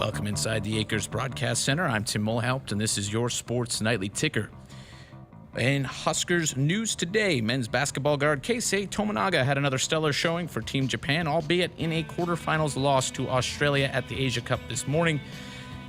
Welcome inside the Acres Broadcast Center. I'm Tim Mulhaupt, and this is your Sports Nightly Ticker. In Huskers news today, men's basketball guard Keisei Tominaga had another stellar showing for Team Japan, albeit in a quarterfinals loss to Australia at the Asia Cup this morning.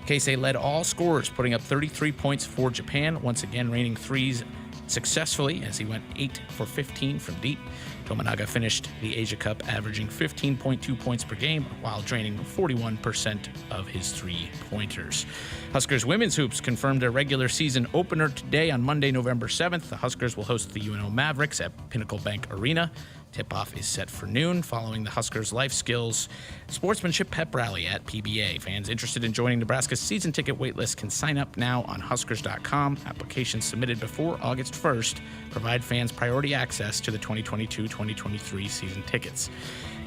Keisei led all scorers, putting up 33 points for Japan, once again raining threes successfully as he went 8 for 15 from deep. Tominaga finished the Asia Cup averaging 15.2 points per game while draining 41% of his three-pointers. Huskers women's hoops confirmed their regular season opener today on Monday, November 7th. The Huskers will host the UNO Mavericks at Pinnacle Bank Arena. Tip-off is set for noon following the Huskers Life Skills Sportsmanship Pep Rally at PBA. Fans interested in joining Nebraska's season ticket waitlist can sign up now on Huskers.com. Applications submitted before August 1st provide fans priority access to the 2022-2023 season tickets.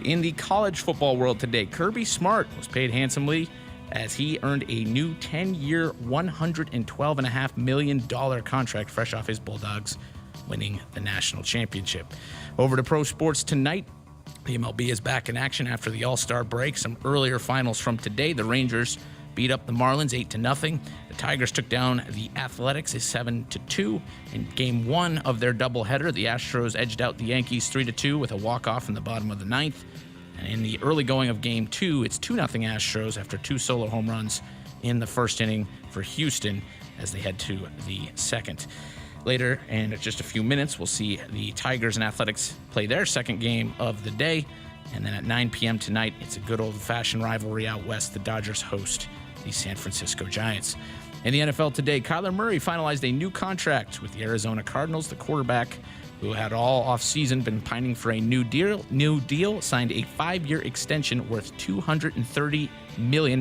In the college football world today, Kirby Smart was paid handsomely as he earned a new 10-year, $112.5 million contract fresh off his Bulldogs winning the national championship. Over to pro sports tonight. The MLB is back in action after the All-Star break. Some earlier finals from today. The Rangers beat up the Marlins 8-0. The Tigers took down the Athletics 7-2. In Game 1 of their doubleheader, the Astros edged out the Yankees 3-2 with a walk-off in the bottom of the ninth. And in the early going of Game 2, it's 2-0 Astros after 2 solo home runs in the first inning for Houston as they head to the second. Later, in just a few minutes, we'll see the Tigers and Athletics play their second game of the day. And then at 9 p.m. tonight, it's a good old-fashioned rivalry out west. The Dodgers host the San Francisco Giants. In the NFL today, Kyler Murray finalized a new contract with the Arizona Cardinals. The quarterback, who had all offseason been pining for a new deal, signed a 5-year extension worth $230.5 million,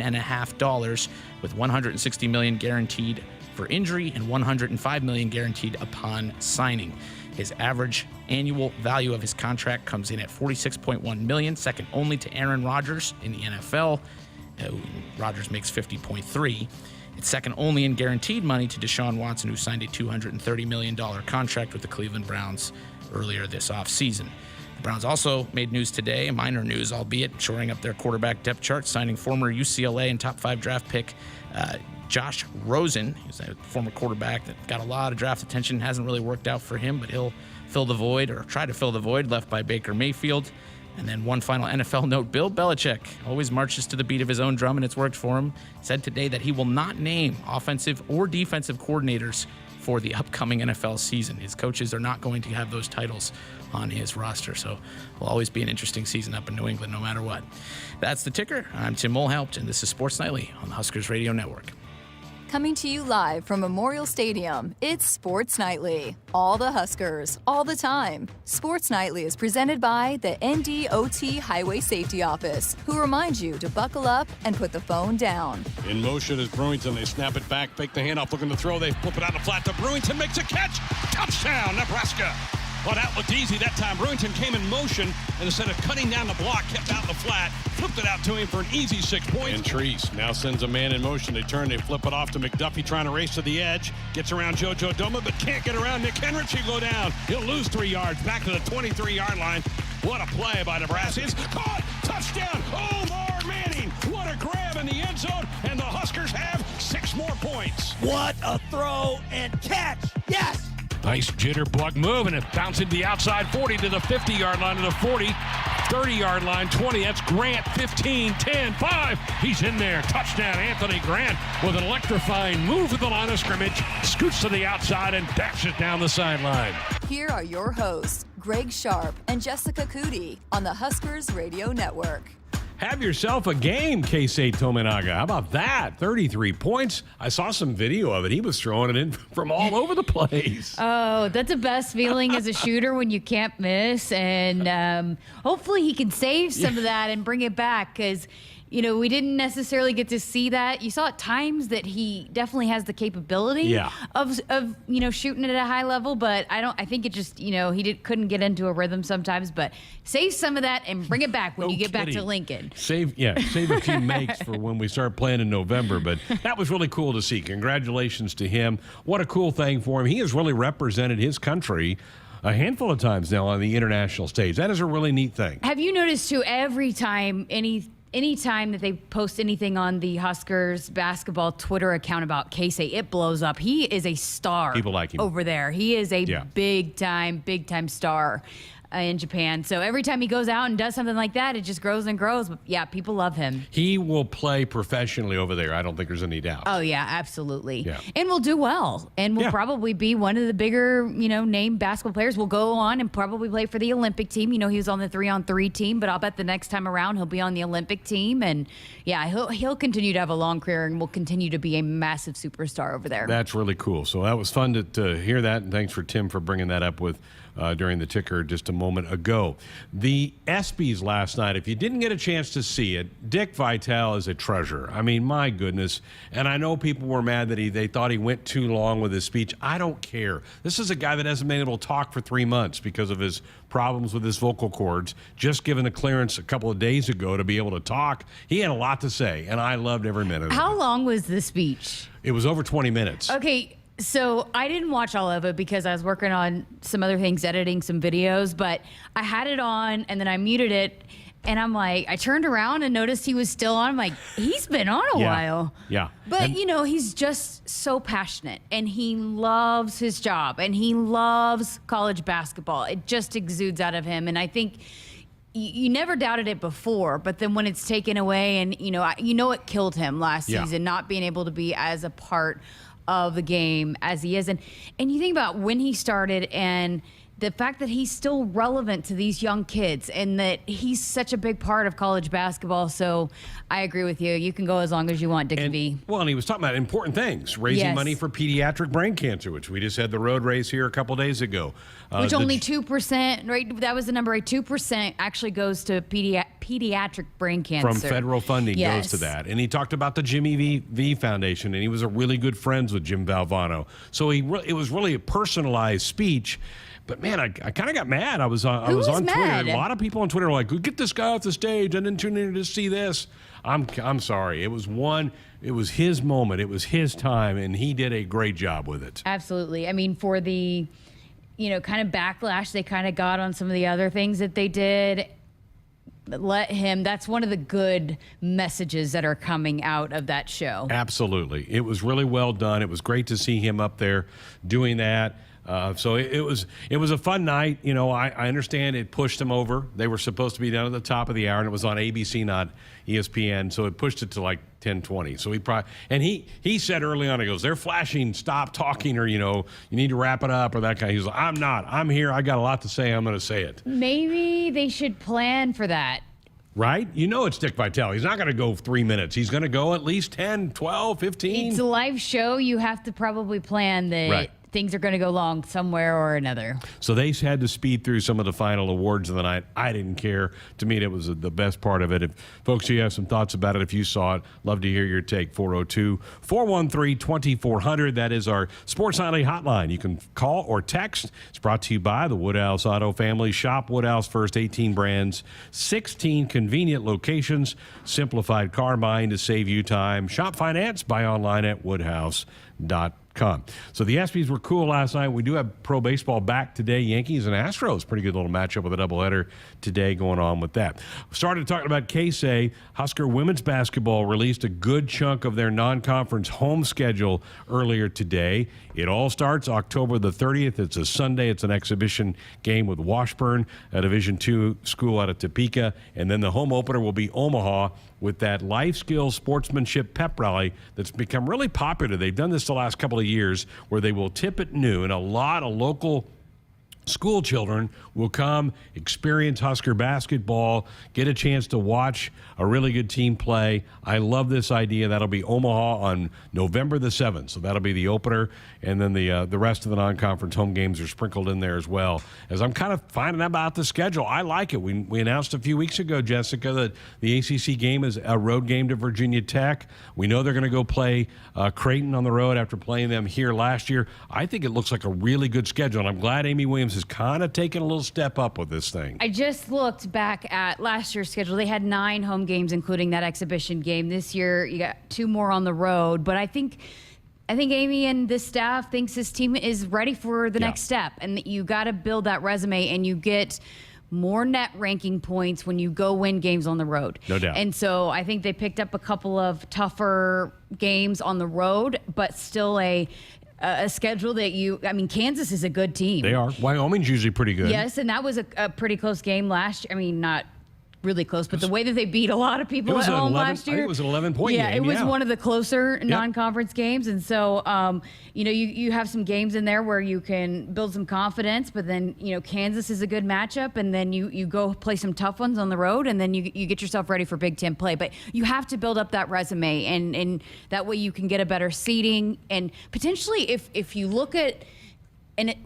with $160 million guaranteed for injury and $105 million guaranteed upon signing. His average annual value of his contract comes in at $46.1 million, second only to Aaron Rodgers in the NFL. Rodgers makes $50.3. It's second only in guaranteed money to Deshaun Watson, who signed a $230 million contract with the Cleveland Browns earlier this offseason. The Browns also made news today, minor news, albeit shoring up their quarterback depth chart, signing former UCLA and top 5 draft pick Josh Rosen. He's a former quarterback that got a lot of draft attention. Hasn't really worked out for him, but he'll fill the void, or try to fill the void, left by Baker Mayfield. And then one final NFL note, Bill Belichick always marches to the beat of his own drum, and it's worked for him. Said today that he will not name offensive or defensive coordinators for the upcoming NFL season. His coaches are not going to have those titles on his roster, so it will always be an interesting season up in New England no matter what. That's the ticker. I'm Tim Mulhaupt, and this is Sports Nightly on the Huskers Radio Network. Coming to you live from Memorial Stadium, it's Sports Nightly. All the Huskers, all the time. Sports Nightly is presented by the NDOT Highway Safety Office, who reminds you to buckle up and put the phone down. In motion is Brewington. They snap it back, fake the handoff, looking to throw. They flip it out the flat to Brewington, makes a catch. Touchdown, Nebraska. Well, that looked easy that time. Brewington came in motion, and instead of cutting down the block, kept out in the flat, flipped it out to him for an easy 6 points. And Treese now sends a man in motion. They turn, they flip it off to McDuffie, trying to race to the edge. Gets around JoJo Doma, but can't get around Nick Henrich. He'll go down. He'll lose 3 yards, back to the 23-yard line. What a play by Nebraska. It's caught. Touchdown. Omar Manning. What a grab in the end zone, and the Huskers have 6 more points. What a throw and catch. Yes. Nice jitter block move, and it bounced into the outside 40 to the 50-yard line, to the 40, 30-yard line, 20. That's Grant, 15, 10, 5. He's in there. Touchdown, Anthony Grant, with an electrifying move to the line of scrimmage, scoots to the outside and dashes down the sideline. Here are your hosts, Greg Sharpe and Jessica Coody on the Huskers Radio Network. Have yourself a game, Keisei Tominaga. How about that? 33 points. I saw some video of it. He was throwing it in from all over the place. Oh, that's the best feeling as a shooter when you can't miss. And hopefully he can save some of that and bring it back, because you know, we didn't necessarily get to see that. You saw at times that he definitely has the capability of you know, shooting it at a high level, but I think it just, you know, he couldn't get into a rhythm sometimes. But save some of that and bring it back when you get back to Lincoln. Save a few makes for when we start playing in November. But that was really cool to see. Congratulations to him. What a cool thing for him. He has really represented his country a handful of times now on the international stage. That is a really neat thing. Have you noticed too, every time anytime that they post anything on the Huskers basketball Twitter account about Keisei, it blows up. He is a star. People like him over there. He is a big time star in Japan. So every time he goes out and does something like that, it just grows and grows. But yeah, people love him. He will play professionally over there. I don't think there's any doubt. Oh yeah, absolutely. Yeah. And will do well. And will probably be one of the bigger, name basketball players. Will go on and probably play for the Olympic team. He was on the 3-on-3 team, but I'll bet the next time around he'll be on the Olympic team. And yeah, he'll continue to have a long career and will continue to be a massive superstar over there. That's really cool. So that was fun to hear that. And thanks for Tim for bringing that up with during the ticker just a moment ago. The ESPYs last night, if you didn't get a chance to see it, Dick Vitale is a treasure. I mean, my goodness. And I know people were mad that they thought he went too long with his speech. I don't care. This is a guy that hasn't been able to talk for 3 months because of his problems with his vocal cords. Just given the clearance a couple of days ago to be able to talk. He had a lot to say, and I loved every minute of it. How long was the speech? It was over 20 minutes. Okay. So I didn't watch all of it because I was working on some other things, editing some videos, but I had it on and then I muted it. And I'm like, I turned around and noticed he was still on. I'm like, he's been on a while. Yeah. But, he's just so passionate and he loves his job and he loves college basketball. It just exudes out of him. And I think you never doubted it before, but then when it's taken away and, it killed him last season, not being able to be as a part of the game as he is. And you think about when he started and the fact that he's still relevant to these young kids and that he's such a big part of college basketball. So I agree with you. You can go as long as you want, Dick V. Well, and he was talking about important things, raising money for pediatric brain cancer, which we just had the road race here a couple days ago. Which only 2%, right? That was the number, right? 2% actually goes to pediatric brain cancer. From federal funding goes to that. And he talked about the Jimmy V Foundation, and he was a really good friends with Jim Valvano. So it was really a personalized speech. But man, I kind of got mad. I was on Twitter. A lot of people on Twitter were like, "Get this guy off the stage." I didn't tune in to see this. I'm sorry. It was his moment. It was his time, and he did a great job with it. Absolutely. I mean, for the kind of backlash they kind of got on some of the other things that they did, that's one of the good messages that are coming out of that show. Absolutely. It was really well done. It was great to see him up there doing that. So it was a fun night. I understand it pushed them over. They were supposed to be down at the top of the hour, and it was on ABC, not ESPN. So it pushed it to like 10:20. So he said early on, he goes, "They're flashing, stop talking, or you need to wrap it up," or that kind. He's like, "I'm not. I'm here. I got a lot to say. I'm going to say it." Maybe they should plan for that. Right? It's Dick Vitale. He's not going to go 3 minutes. He's going to go at least 10, 12, 15. It's a live show. You have to probably plan that. Right. Things are going to go long somewhere or another. So they had to speed through some of the final awards of the night. I didn't care. To me, that was the best part of it. If folks, you have some thoughts about it, if you saw it, love to hear your take. 402-413-2400. That is our Sports Nightly hotline. You can call or text. It's brought to you by the Woodhouse Auto Family. Shop Woodhouse first, 18 brands, 16 convenient locations. Simplified car buying to save you time. Shop finance. Buy online at woodhouse.com. So the ESPYs were cool last night. We do have pro baseball back today. Yankees and Astros. Pretty good little matchup with a doubleheader today going on with that. Started talking about Keisei. Husker women's basketball released a good chunk of their non-conference home schedule earlier today. It all starts October the 30th. It's a Sunday. It's an exhibition game with Washburn, a Division II school out of Topeka. And then the home opener will be Omaha with that life skills sportsmanship pep rally that's become really popular. They've done this the last couple of years where they will tip at noon. A lot of local school children will come, experience Husker basketball, get a chance to watch a really good team play. I love this idea. That'll be Omaha on November the 7th. So that'll be the opener. And then the rest of the non-conference home games are sprinkled in there as well. As I'm kind of finding out about the schedule, I like it. We announced a few weeks ago, Jessica, that the ACC game is a road game to Virginia Tech. We know they're going to go play Creighton on the road after playing them here last year. I think it looks like a really good schedule, and I'm glad Amy Williams has kind of taken a little step up with this thing. I just looked back at last year's schedule. They had 9 home games, including that exhibition game. This year, you got 2 more on the road. But I think Amy and this staff thinks this team is ready for the next step, and that you got to build that resume, and you get more net ranking points when you go win games on the road. No doubt. And so I think they picked up a couple of tougher games on the road, but still a schedule that Kansas is a good team. They are. Wyoming's usually pretty good. Yes, and that was a pretty close game last year. I mean, not really close, but the way that they beat a lot of people at home last year. I think it was an 11-point game. Yeah, it was one of the closer non-conference games. And so, you have some games in there where you can build some confidence, but then, Kansas is a good matchup, and then you go play some tough ones on the road, and then you get yourself ready for Big Ten play. But you have to build up that resume, and that way you can get a better seeding. And potentially, if you look at,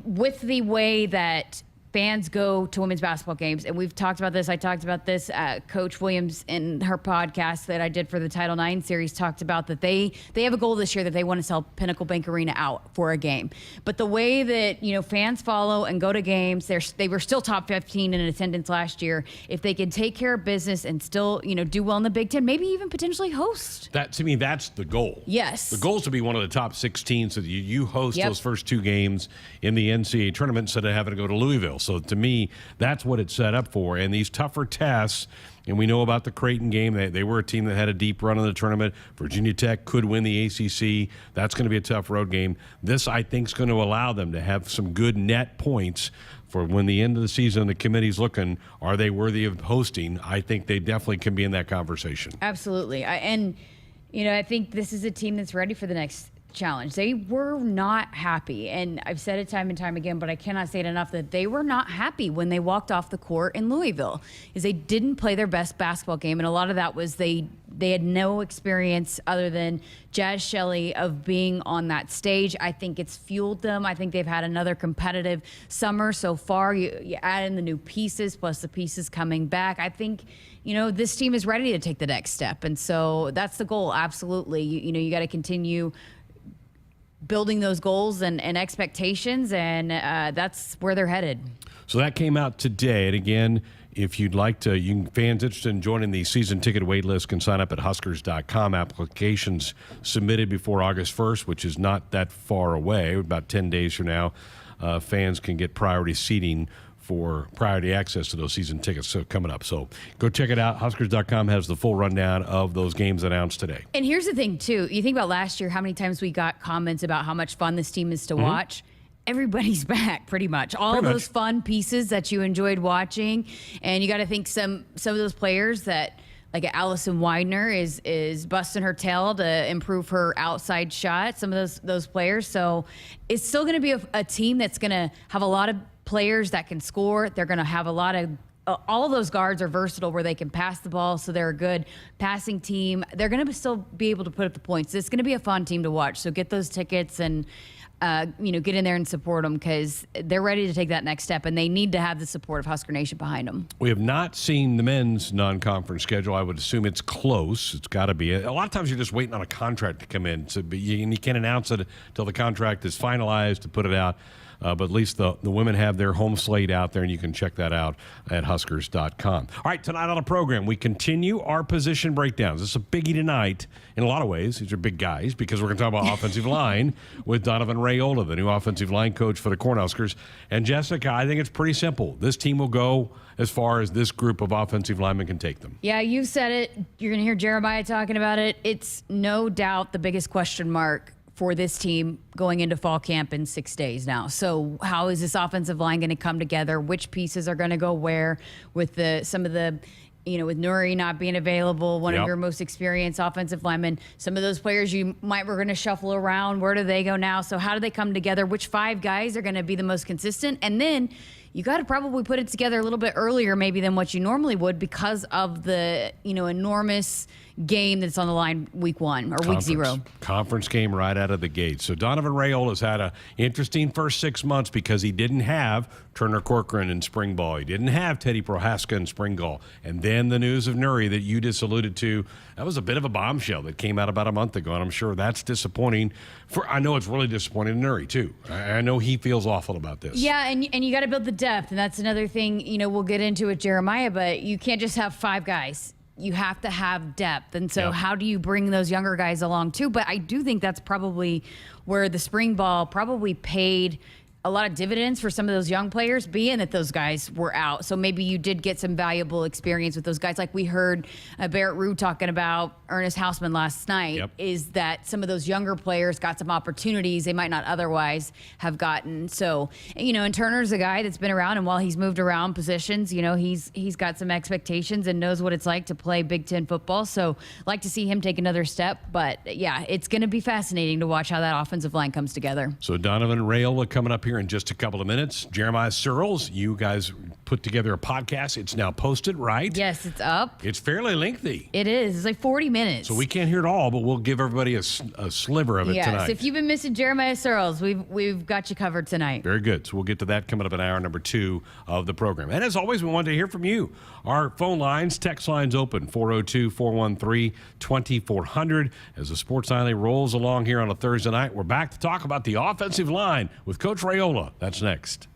with the way that fans go to women's basketball games, and we've talked about this. I talked about this. Coach Williams in her podcast that I did for the Title IX series talked about that they have a goal this year that they want to sell Pinnacle Bank Arena out for a game. But the way that fans follow and go to games, they were still top 15 in attendance last year. If they can take care of business and still do well in the Big Ten, maybe even potentially host. That to me, that's the goal. Yes, the goal is to be one of the top 16, so that you host those first two games in the NCAA tournament instead of having to go to Louisville. So to me, that's what it's set up for. And these tougher tests, and we know about the Creighton game. They were a team that had a deep run in the tournament. Virginia Tech could win the ACC. That's going to be a tough road game. This, I think, is going to allow them to have some good net points for when the end of the season the committee's looking, are they worthy of hosting? I think they definitely can be in that conversation. Absolutely. I think this is a team that's ready for the next challenge. They were not happy, and I've said it time and time again, but I cannot say it enough, that they were not happy when they walked off the court in Louisville, is they didn't play their best basketball game, and a lot of that was they had no experience other than Jazz Shelley of being on that stage. I think it's fueled them. I think they've had another competitive summer so far. You add in the new pieces plus the pieces coming back. I think this team is ready to take the next step, and so that's the goal. Absolutely. You got to continue building those goals and expectations, and that's where they're headed. So that came out today. And again, if you'd like to, fans interested in joining the season ticket wait list can sign up at Huskers.com. Applications submitted before August 1st, which is not that far away, about 10 days from now. Fans can get priority seating for priority access to those season tickets coming up. So go check it out. Huskers.com has the full rundown of those games announced today. And here's the thing, too. You think about last year, how many times we got comments about how much fun this team is to watch. Everybody's back, pretty much. All those fun pieces that you enjoyed watching. And you got to think some of those players that, like Allison Widener, is busting her tail to improve her outside shot, some of those players. So it's still going to be a team that's going to have a lot of players that can score. They're going to have a lot of all of those guards are versatile where they can pass the ball, so they're a good passing team. They're going to still be able to put up the points. It's going to be a fun team to watch. So get those tickets and get in there and support them, because they're ready to take that next step, and they need to have the support of Husker Nation behind them. We have not seen the men's non-conference schedule. I would assume it's close. It's got to be. A lot of times you're just waiting on a contract to come in, and you can't announce it until the contract is finalized to put it out. But at least the women have their home slate out there, and you can check that out at Huskers.com. All right, tonight on the program, we continue our position breakdowns. This is a biggie tonight in a lot of ways. These are big guys, because we're going to talk about offensive line with Donovan Raiola, the new offensive line coach for the Cornhuskers. And Jessica, I think it's pretty simple. This team will go as far as this group of offensive linemen can take them. Yeah, you said it. You're going to hear Jeremiah talking about it. It's no doubt the biggest question mark for this team going into fall camp in 6 days now. So how is this offensive line going to come together? Which pieces are going to go where with some of the, with Nuri not being available, one of your most experienced offensive linemen, some of those players we're going to shuffle around. Where do they go now? So how do they come together? Which 5 guys are going to be the most consistent? And then you got to probably put it together a little bit earlier maybe than what you normally would, because of the, enormous game that's on the line week 1 or week 0. Conference game right out of the gate. So Donovan Raiola has had an interesting first 6 months, because he didn't have Turner Corcoran in spring ball. He didn't have Teddy Prohaska in spring ball. And then the news of Nuri that you just alluded to, that was a bit of a bombshell that came out about a month ago, and I'm sure that's disappointing. I know it's really disappointing to Nuri, too. I know he feels awful about this. Yeah, and you got to build the depth, and that's another thing, we'll get into with Jeremiah, but you can't just have 5 guys. You have to have depth. And so how do you bring those younger guys along too? But I do think that's probably where the spring ball probably paid a lot of dividends for some of those young players, being that those guys were out. So maybe you did get some valuable experience with those guys. Like we heard Barrett Rue talking about Ernest Hausman last night, is that some of those younger players got some opportunities they might not otherwise have gotten. So, and Turner's a guy that's been around, and while he's moved around positions, he's got some expectations and knows what it's like to play Big Ten football. So like to see him take another step. But yeah, it's going to be fascinating to watch how that offensive line comes together. So Donovan Raiola coming up here in just a couple of minutes. Jeremiah Searles, you guys put together a podcast. It's now posted, right? Yes, it's up. It's fairly lengthy. It is. It's like 40 minutes. So we can't hear it all, but we'll give everybody a sliver of it tonight. Yes, if you've been missing Jeremiah Searles, we've got you covered tonight. Very good. So we'll get to that coming up in hour number 2 of the program. And as always, we wanted to hear from you. Our phone lines, text lines open, 402-413-2400. As the Sports Nightly rolls along here on a Thursday night, we're back to talk about the offensive line with Coach Raiola. That's next.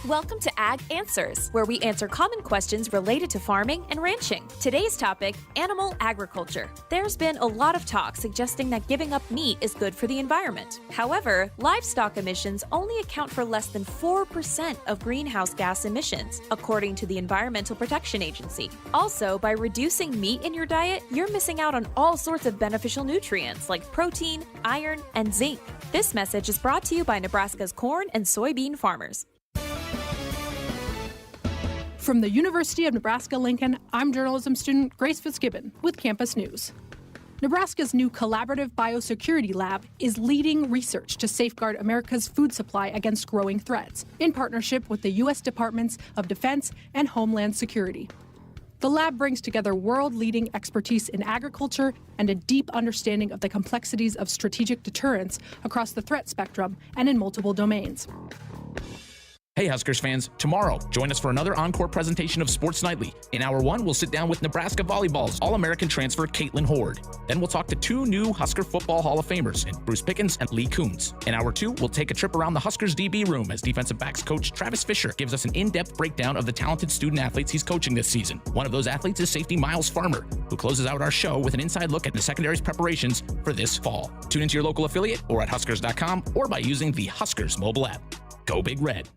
Welcome to Ag Answers, where we answer common questions related to farming and ranching. Today's topic, animal agriculture. There's been a lot of talk suggesting that giving up meat is good for the environment. However, livestock emissions only account for less than 4% of greenhouse gas emissions, according to the Environmental Protection Agency. Also, by reducing meat in your diet, you're missing out on all sorts of beneficial nutrients like protein, iron, and zinc. This message is brought to you by Nebraska's corn and soybean farmers. From the University of Nebraska-Lincoln, I'm journalism student Grace Fitzgibbon with Campus News. Nebraska's new collaborative biosecurity lab is leading research to safeguard America's food supply against growing threats, in partnership with the U.S. Departments of Defense and Homeland Security. The lab brings together world-leading expertise in agriculture and a deep understanding of the complexities of strategic deterrence across the threat spectrum and in multiple domains. Hey Huskers fans, tomorrow, join us for another encore presentation of Sports Nightly. In Hour 1, we'll sit down with Nebraska Volleyball's All-American transfer Caitlin Horde. Then we'll talk to 2 new Husker Football Hall of Famers in Bruce Pickens and Lee Coons. In Hour 2, we'll take a trip around the Huskers DB room as defensive backs coach Travis Fisher gives us an in-depth breakdown of the talented student athletes he's coaching this season. One of those athletes is safety Miles Farmer, who closes out our show with an inside look at the secondary's preparations for this fall. Tune into your local affiliate or at Huskers.com or by using the Huskers mobile app. Go Big Red.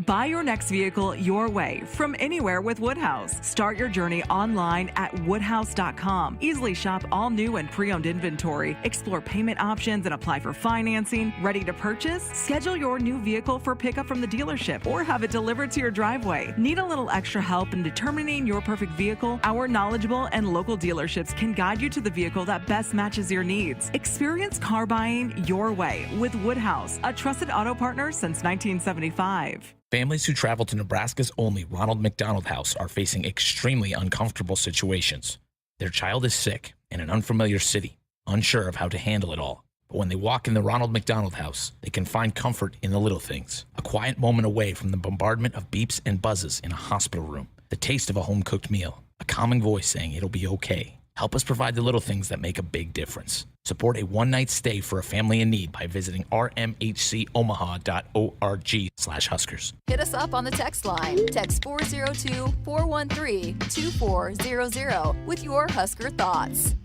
Buy your next vehicle your way from anywhere with Woodhouse. Start your journey online at woodhouse.com. Easily shop all new and pre-owned inventory. Explore payment options and apply for financing. Ready to purchase? Schedule your new vehicle for pickup from the dealership or have it delivered to your driveway. Need a little extra help in determining your perfect vehicle? Our knowledgeable and local dealerships can guide you to the vehicle that best matches your needs. Experience car buying your way with Woodhouse, a trusted auto partner since 1975. Families who travel to Nebraska's only Ronald McDonald House are facing extremely uncomfortable situations. Their child is sick in an unfamiliar city, unsure of how to handle it all. But when they walk in the Ronald McDonald House, they can find comfort in the little things. A quiet moment away from the bombardment of beeps and buzzes in a hospital room. The taste of a home-cooked meal. A calming voice saying it'll be okay. Help us provide the little things that make a big difference. Support a one-night stay for a family in need by visiting rmhcomaha.org/Huskers. Hit us up on the text line. Text 402-413-2400 with your Husker thoughts.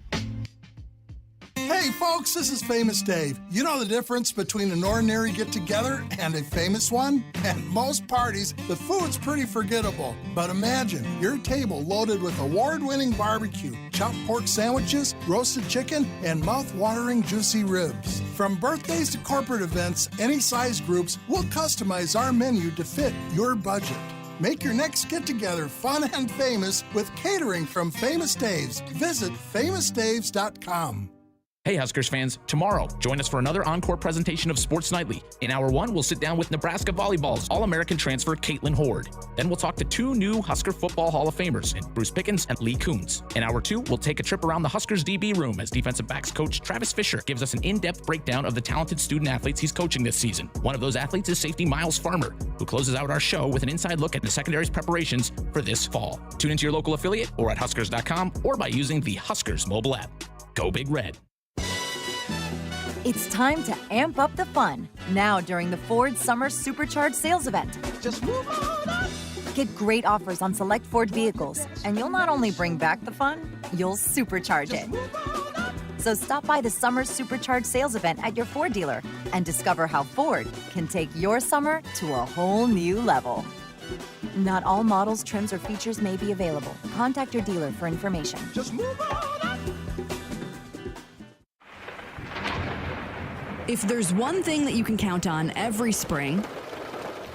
Hey folks, this is Famous Dave. You know the difference between an ordinary get-together and a famous one? At most parties, the food's pretty forgettable. But imagine your table loaded with award-winning barbecue, chopped pork sandwiches, roasted chicken, and mouth-watering juicy ribs. From birthdays to corporate events, any size groups, we'll customize our menu to fit your budget. Make your next get-together fun and famous with catering from Famous Dave's. Visit famousdaves.com. Hey Huskers fans, tomorrow, join us for another encore presentation of Sports Nightly. In Hour 1, we'll sit down with Nebraska Volleyball's All-American transfer Caitlin Horde. Then we'll talk to 2 new Husker Football Hall of Famers in Bruce Pickens and Lee Coons. In Hour 2, we'll take a trip around the Huskers DB room as defensive backs coach Travis Fisher gives us an in-depth breakdown of the talented student athletes he's coaching this season. One of those athletes is safety Miles Farmer, who closes out our show with an inside look at the secondary's preparations for this fall. Tune into your local affiliate or at Huskers.com or by using the Huskers mobile app. Go Big Red. It's time to amp up the fun, now during the Ford Summer Supercharged Sales Event. Just move on up. Get great offers on select Ford vehicles, and you'll not only bring back the fun, you'll supercharge it. So stop by the Summer Supercharged sales event at your Ford dealer and discover how Ford can take your summer to a whole new level. Not all models, trims, or features may be available. Contact your dealer for information. Just move on up. If there's one thing that you can count on every spring,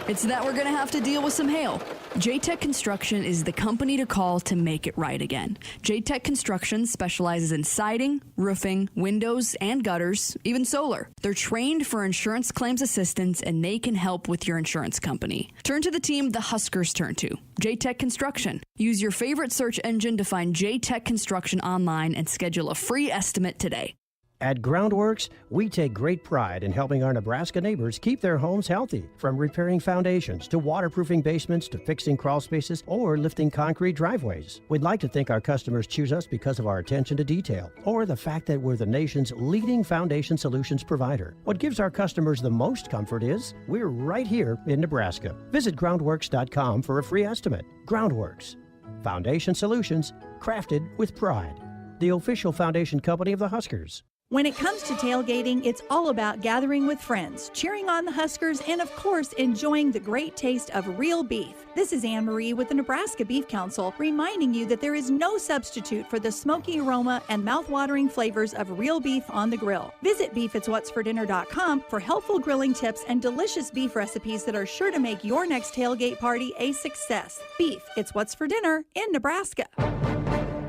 it's that we're going to have to deal with some hail. J-Tech Construction is the company to call to make it right again. J-Tech Construction specializes in siding, roofing, windows, and gutters, even solar. They're trained for insurance claims assistance, and they can help with your insurance company. Turn to the team the Huskers turn to, J-Tech Construction. Use your favorite search engine to find J-Tech Construction online and schedule a free estimate today. At Groundworks, we take great pride in helping our Nebraska neighbors keep their homes healthy. From repairing foundations to waterproofing basements to fixing crawl spaces or lifting concrete driveways. We'd like to think our customers choose us because of our attention to detail or the fact that we're the nation's leading foundation solutions provider. What gives our customers the most comfort is we're right here in Nebraska. Visit groundworks.com for a free estimate. Groundworks, foundation solutions crafted with pride. The official foundation company of the Huskers. When it comes to tailgating, it's all about gathering with friends, cheering on the Huskers, and of course, enjoying the great taste of real beef. This is Anne Marie with the Nebraska Beef Council, reminding you that there is no substitute for the smoky aroma and mouth-watering flavors of real beef on the grill. Visit beefitswhatsfordinner.com for helpful grilling tips and delicious beef recipes that are sure to make your next tailgate party a success. Beef, it's what's for dinner in Nebraska.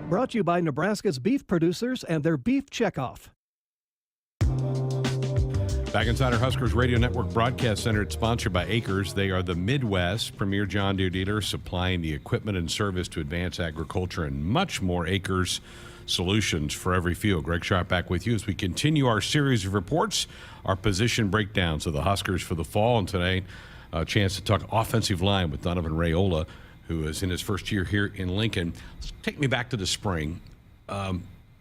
Brought to you by Nebraska's beef producers and their beef checkoff. Back inside our Huskers Radio Network Broadcast Center, it's sponsored by Acres. They are the Midwest premier John Deere dealer, supplying the equipment and service to advance agriculture and much more. Acres solutions for every field. Greg Sharpe back with you as we continue our series of reports, our position breakdowns of the Huskers for the fall. And today, a chance to talk offensive line with Donovan Raiola, who is in his first year here in Lincoln. Take me back to the spring.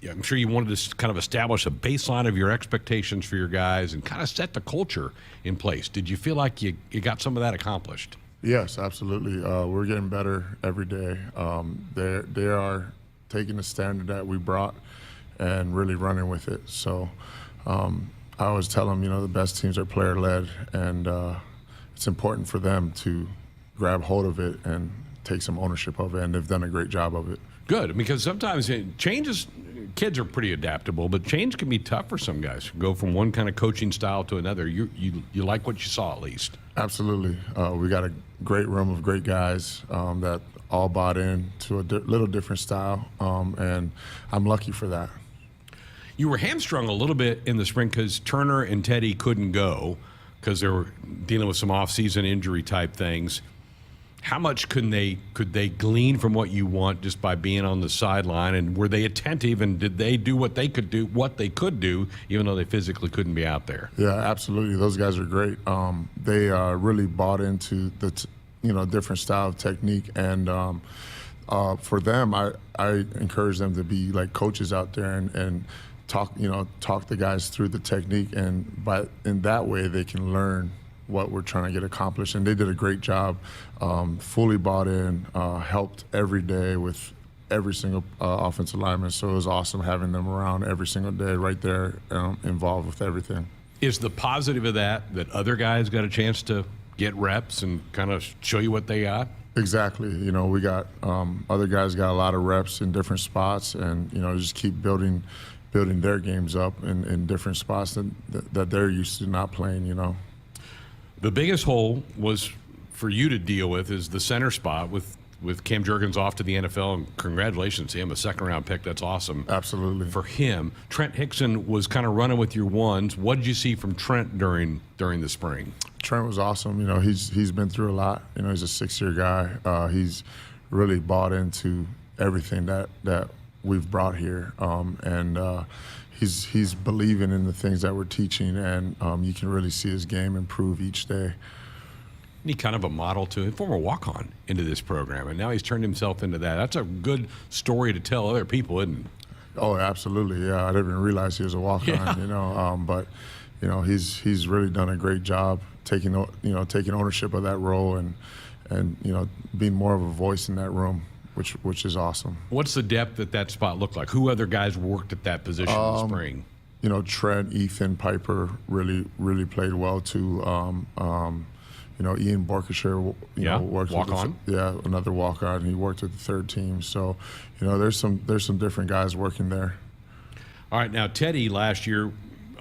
Yeah, I'm sure you wanted to kind of establish a baseline of your expectations for your guys and kind of set the culture in place. Did you feel like you got some of that accomplished? Yes, absolutely. We're getting better every day. They are taking the standard that we brought and really running with it. So I always tell them, the best teams are player-led, and it's important for them to grab hold of it and take some ownership of it, and they've done a great job of it. Good, because sometimes kids are pretty adaptable, but change can be tough for some guys. Go from one kind of coaching style to another. You like what you saw, at least. Absolutely. We got a great room of great guys that all bought in to a little different style, and I'm lucky for that. You were hamstrung a little bit in the spring because Turner and Teddy couldn't go because they were dealing with some off-season injury type things. How much could they glean from what you want just by being on the sideline? And were they attentive, and did they do what they could do, even though they physically couldn't be out there? Yeah, absolutely. Those guys are great. They really bought into the different style of technique, and for them, I encourage them to be like coaches out there and talk the guys through the technique, and in that way they can learn what we're trying to get accomplished. And they did a great job, fully bought in, helped every day with every single offensive lineman. So it was awesome having them around every single day, right there, involved with everything. Is the positive of that other guys got a chance to get reps and kind of show you what they got? Exactly. We got other guys got a lot of reps in different spots, and just keep building their games up in different spots that they're used to not playing. The biggest hole was for you to deal with is the center spot with Cam Jurgens off to the NFL, and congratulations to him, a second-round pick. That's awesome. Absolutely. For him. Trent Hickson was kind of running with your ones. What did you see from Trent during the spring? Trent was awesome. He's been through a lot. He's a 6-year guy. He's really bought into everything that we've brought here, and he's believing in the things that we're teaching, and you can really see his game improve each day. He kind of a model to a former walk-on into this program, and now he's turned himself into that. That's a good story to tell other people, isn't it? Oh, absolutely. Yeah, I didn't even realize he was a walk-on. Yeah. But he's really done a great job taking ownership of that role and being more of a voice in that room which is awesome. What's the depth at that spot look like? Who other guys worked at that position in the spring? You know, Trent, Ethan, Piper really played well too. You know, Ian Borkshire, worked walk on. Another walk on. He worked with the third team. So, you know, there's some different guys working there. All right, now Teddy last year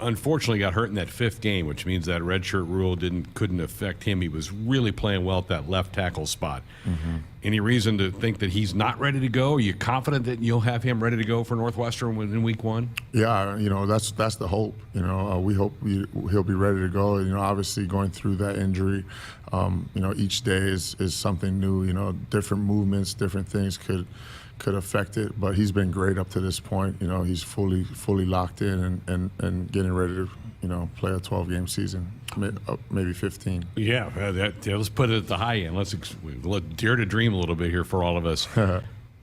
unfortunately got hurt in that fifth game, which means that redshirt rule couldn't affect him. He was really playing well at that left tackle spot. Mm-hmm. Any reason to think that he's not ready to go? Are you confident that you'll have him ready to go for Northwestern in week 1? Yeah, you know, that's the hope. You know, we hope he'll be ready to go. You know, obviously going through that injury, you know, each day is something new. You know, different movements, different things could affect it, but he's been great up to this point. You know, he's fully locked in and getting ready to, you know, play a 12-game season, maybe 15. Yeah, let's put it at the high end. Let's dare to dream a little bit here for all of us.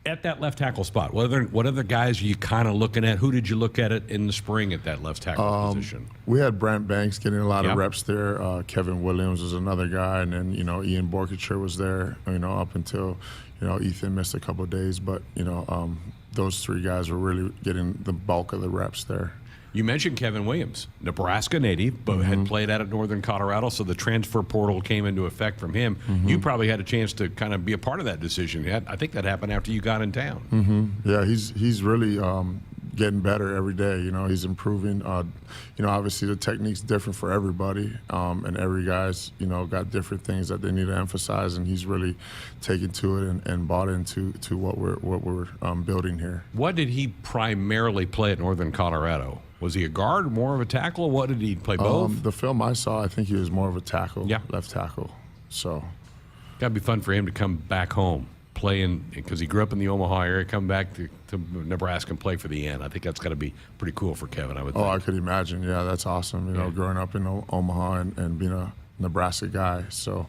At that left tackle spot, what other guys are you kind of looking at? Who did you look at it in the spring at that left tackle position? We had Brant Banks getting a lot of reps there. Kevin Williams was another guy, and then, you know, Ian Borkshire was there, you know, up until, you know, Ethan missed a couple of days. But, you know, those three guys were really getting the bulk of the reps there. You mentioned Kevin Williams, Nebraska native, but had played out at Northern Colorado, so the transfer portal came into effect from him. You probably had a chance to kind of be a part of that decision. I think that happened after you got in town. Yeah, he's really getting better every day. You know, he's improving. You know, obviously the technique's different for everybody, and every guy's, you know, got different things that they need to emphasize, and he's really taken to it and bought into what we're building here. What did he primarily play at Northern Colorado? Was he a guard, more of a tackle? What did he play, both? The film I saw, I think he was more of a tackle, left tackle. So, got to be fun for him to come back home, playing, because he grew up in the Omaha area, come back to Nebraska and play for the N. I think that's got to be pretty cool for Kevin, I would think. I could imagine. Yeah, that's awesome. You know, growing up in Omaha and being a Nebraska guy. So,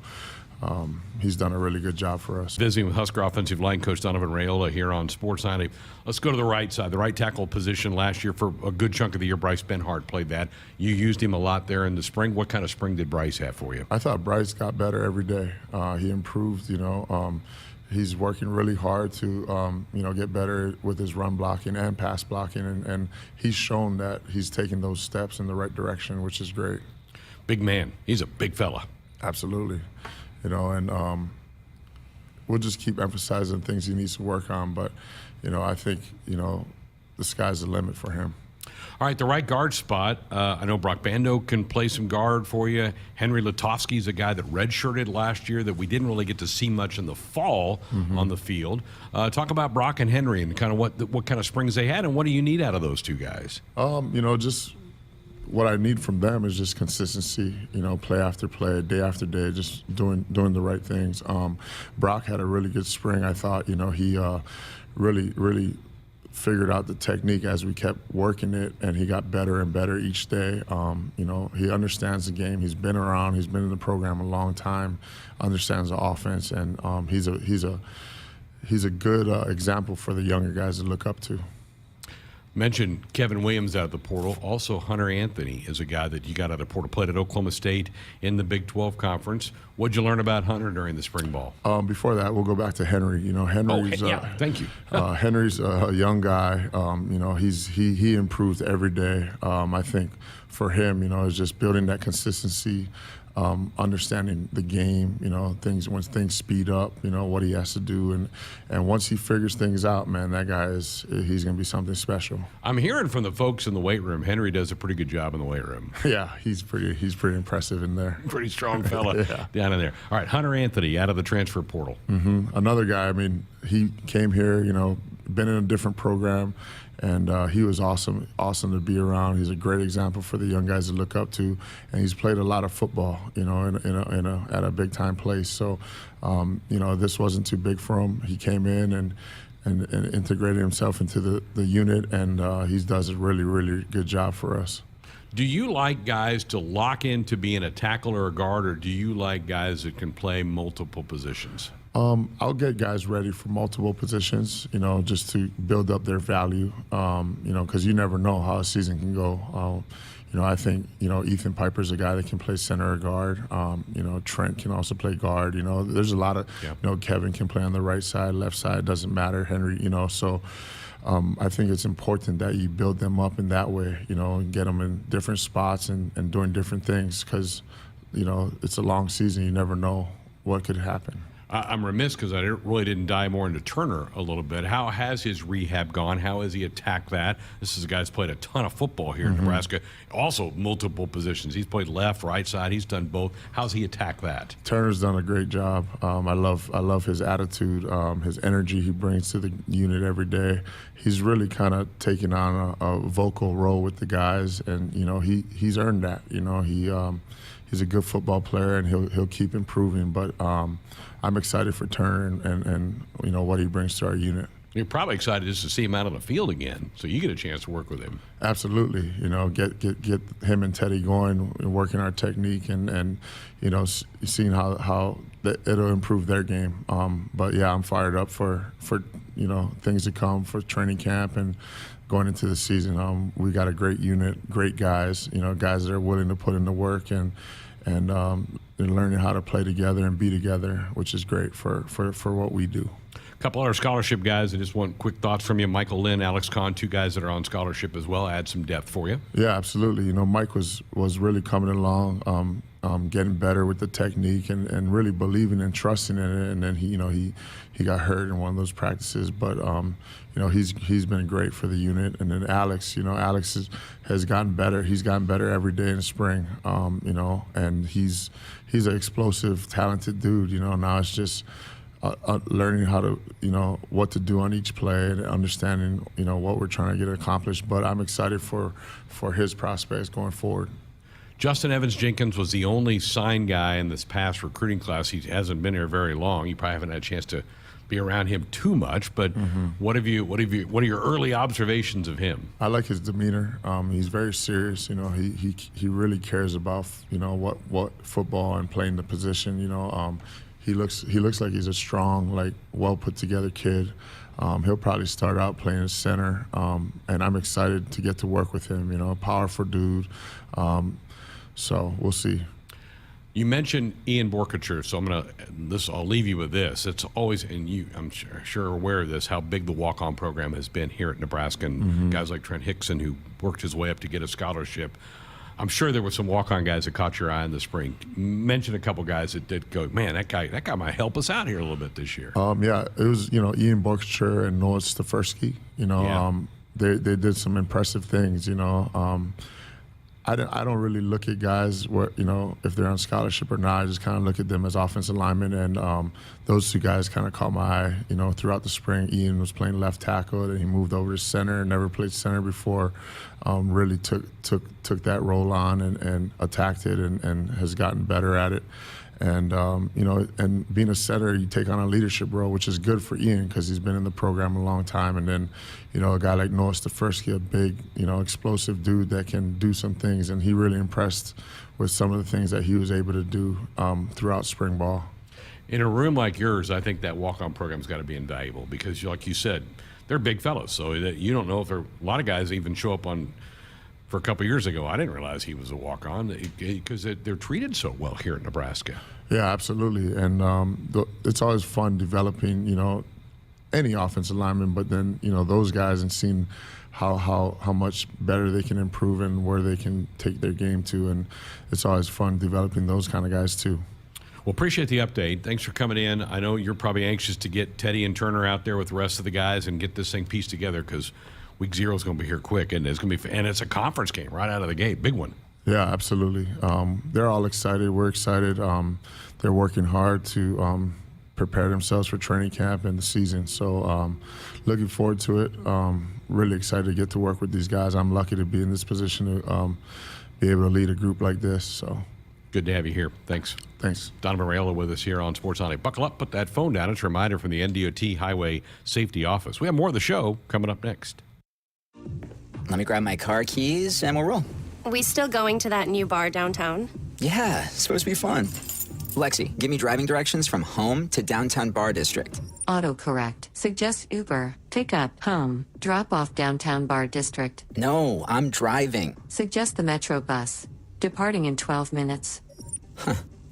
he's done a really good job for us. Visiting with Husker offensive line coach Donovan Raiola here on Sports 90. Let's go to the right side. The right tackle position last year for a good chunk of the year, Bryce Benhart played that. You used him a lot there in the spring. What kind of spring did Bryce have for you? I thought Bryce got better every day. He improved, you know. He's working really hard to, you know, get better with his run blocking and pass blocking, and he's shown that he's taking those steps in the right direction, which is great. Big man. He's a big fella. Absolutely. You know, and we'll just keep emphasizing things he needs to work on. But, you know, I think, you know, the sky's the limit for him. All right, the right guard spot. I know Brock Bando can play some guard for you. Henry Letofsky's a guy that redshirted last year that we didn't really get to see much in the fall on the field. Talk about Brock and Henry and kind of what kind of springs they had, and what do you need out of those two guys? You know, just what I need from them is just consistency, you know, play after play, day after day, just doing the right things. Brock had a really good spring. I thought, you know, he really figured out the technique as we kept working it, and he got better and better each day. You know, he understands the game. He's been around. He's been in the program a long time, understands the offense, and he's a good example for the younger guys to look up to. Mentioned Kevin Williams out of the portal. Also, Hunter Anthony is a guy that you got out of the portal. Played at Oklahoma State in the Big 12 Conference. What'd you learn about Hunter during the spring ball? Before that, we'll go back to Henry. You know, Henry's thank you. Henry's a young guy. You know, he improves every day. I think for him, you know, is just building that consistency. Understanding the game, you know, when things speed up, you know, what he has to do. And once he figures things out, man, that guy he's going to be something special. I'm hearing from the folks in the weight room, Henry does a pretty good job in the weight room. Yeah, he's pretty impressive in there. Pretty strong fella down in there. All right, Hunter Anthony out of the transfer portal. Another guy, I mean, he came here, you know, been in a different program, and he was awesome to be around. He's a great example for the young guys to look up to, and he's played a lot of football, you know, at a big time place. So, you know, this wasn't too big for him. He came in and integrated himself into the unit, and he does a really good job for us. Do you like guys to lock into being a tackle or a guard, or do you like guys that can play multiple positions? I'll get guys ready for multiple positions, you know, just to build up their value, you know, because you never know how a season can go. I think, Ethan Piper's a guy that can play center or guard. Trent can also play guard. There's a lot of, Kevin can play on the right side, left side, doesn't matter. Henry, so I think it's important that you build them up in that way, and get them in different spots and doing different things because, it's a long season. You never know what could happen. I'm remiss because I really didn't dive more into Turner a little bit. How has his rehab gone? How has he attacked that? This is a guy who's played a ton of football here in Nebraska. Also, multiple positions. He's played left, right side. He's done both. How's he attacked that? Turner's done a great job. I love his attitude, his energy he brings to the unit every day. He's really kind of taken on a vocal role with the guys, and he's earned that. He's a good football player, and he'll keep improving. But I'm excited for Turner and what he brings to our unit. You're probably excited just to see him out on the field again, so you get a chance to work with him. Absolutely, get him and Teddy going, and working our technique, and seeing how it'll improve their game. But yeah, I'm fired up for things to come for training camp and going into the season. We got a great unit, great guys, guys that are willing to put in the work and learning how to play together and be together, which is great for what we do. A couple other scholarship guys, I just want quick thoughts from you. Michael Lynn, Alex Kahn, two guys that are on scholarship as well. Add some depth for you. Yeah, absolutely. Mike was really coming along, getting better with the technique and really believing and trusting in it. And then he got hurt in one of those practices, but he's been great for the unit. And then Alex, Alex has gotten better. He's gotten better every day in the spring. And he's an explosive, talented dude. Now it's just learning how to, what to do on each play and understanding, what we're trying to get accomplished. But I'm excited for his prospects going forward. Justin Evans-Jenkins was the only signed guy in this past recruiting class. He hasn't been here very long. You probably haven't had a chance to be around him too much, but what are your early observations of him? I like his demeanor. He's very serious. He really cares about what football and playing the position. He looks like he's a strong, well put together kid. He'll probably start out playing as center, and I'm excited to get to work with him. A powerful dude. So we'll see. You mentioned Ian Borkature, so I'll leave you with this. It's always, and I'm sure aware of this, how big the walk-on program has been here at Nebraska, and guys like Trent Hickson, who worked his way up to get a scholarship. I'm sure there were some walk-on guys that caught your eye in the spring. Mention a couple guys that did go, man, that guy might help us out here a little bit this year. Yeah, it was Ian Borkature and Noah Stefersky. They did some impressive things. I don't really look at guys if they're on scholarship or not. I just kind of look at them as offensive linemen, and those two guys kind of caught my eye. Throughout the spring, Ian was playing left tackle, and he moved over to center. Never played center before. Really took that role on and attacked it, and has gotten better at it. And and being a center, you take on a leadership role, which is good for Ian because he's been in the program a long time. And then, a guy like Noah Stefersky, a big, explosive dude that can do some things, and he really impressed with some of the things that he was able to do throughout spring ball. In a room like yours, I think that walk-on program's got to be invaluable because, like you said, they're big fellows, so that you don't know if a lot of guys even show up on. For a couple of years ago, I didn't realize he was a walk-on because they're treated so well here in Nebraska. Yeah, absolutely. And it's always fun developing, any offensive lineman, but then, those guys and seeing how much better they can improve and where they can take their game to. And it's always fun developing those kind of guys too. Well, appreciate the update. Thanks for coming in. I know you're probably anxious to get Teddy and Turner out there with the rest of the guys and get this thing pieced together because Week 0 is going to be here quick, and it's going to be, and it's a conference game right out of the gate, big one. Yeah, absolutely. They're all excited. We're excited. They're working hard to prepare themselves for training camp and the season. So looking forward to it. Really excited to get to work with these guys. I'm lucky to be in this position to be able to lead a group like this. So good to have you here. Thanks. Thanks. Donovan Raiola with us here on Sports Night. Buckle up, put that phone down. It's a reminder from the NDOT Highway Safety Office. We have more of the show coming up next. Let me grab my car keys and we'll roll. Are we still going to that new bar downtown? Yeah, it's supposed to be fun. Lexi, give me driving directions from home to downtown Bar District. Autocorrect. Suggest Uber. Pick up. Home. Drop off downtown Bar District. No, I'm driving. Suggest the Metro bus. Departing in 12 minutes.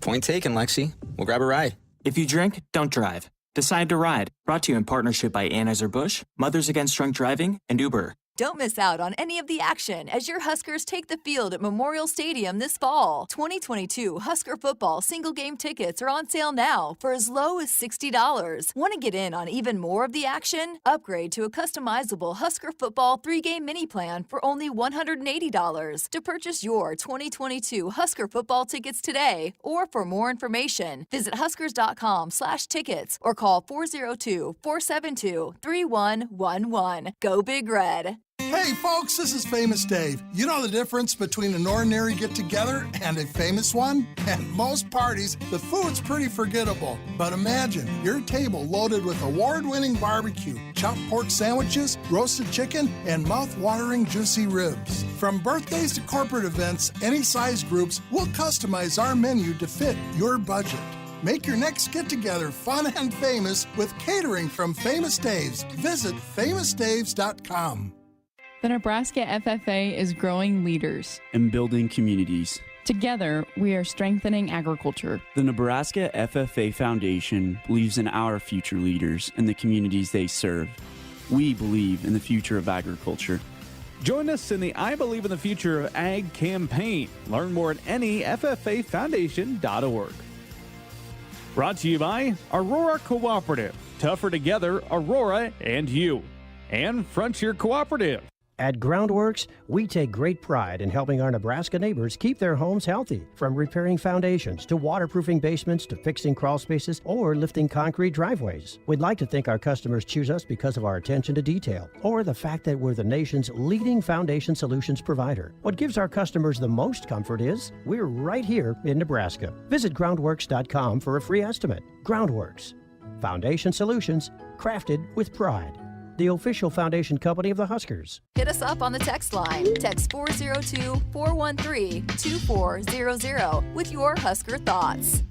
Point taken, Lexi. We'll grab a ride. If you drink, don't drive. Decide to ride. Brought to you in partnership by Anheuser-Busch, Mothers Against Drunk Driving, and Uber. Don't miss out on any of the action as your Huskers take the field at Memorial Stadium this fall. 2022 Husker football single game tickets are on sale now for as low as $60. Want to get in on even more of the action? Upgrade to a customizable Husker football 3-game mini plan for only $180. To purchase your 2022 Husker football tickets today or for more information, visit huskers.com/tickets or call 402-472-3111. Go Big Red. Hey folks, this is Famous Dave. You know the difference between an ordinary get-together and a famous one? At most parties, the food's pretty forgettable. But imagine your table loaded with award-winning barbecue, chopped pork sandwiches, roasted chicken, and mouth-watering juicy ribs. From birthdays to corporate events, any size groups, we'll customize our menu to fit your budget. Make your next get-together fun and famous with catering from Famous Dave's. Visit famousdaves.com. The Nebraska FFA is growing leaders and building communities. Together, we are strengthening agriculture. The Nebraska FFA Foundation believes in our future leaders and the communities they serve. We believe in the future of agriculture. Join us in the I Believe in the Future of Ag campaign. Learn more at neffafoundation.org. Brought to you by Aurora Cooperative. Tougher together, Aurora and you. And Frontier Cooperative. At Groundworks, we take great pride in helping our Nebraska neighbors keep their homes healthy. From repairing foundations to waterproofing basements to fixing crawl spaces or lifting concrete driveways. We'd like to think our customers choose us because of our attention to detail or the fact that we're the nation's leading foundation solutions provider. What gives our customers the most comfort is we're right here in Nebraska. Visit groundworks.com for a free estimate. Groundworks. Foundation solutions crafted with pride. The official foundation company of the Huskers. Hit us up on the text line. Text 402-413-2400 with your Husker thoughts.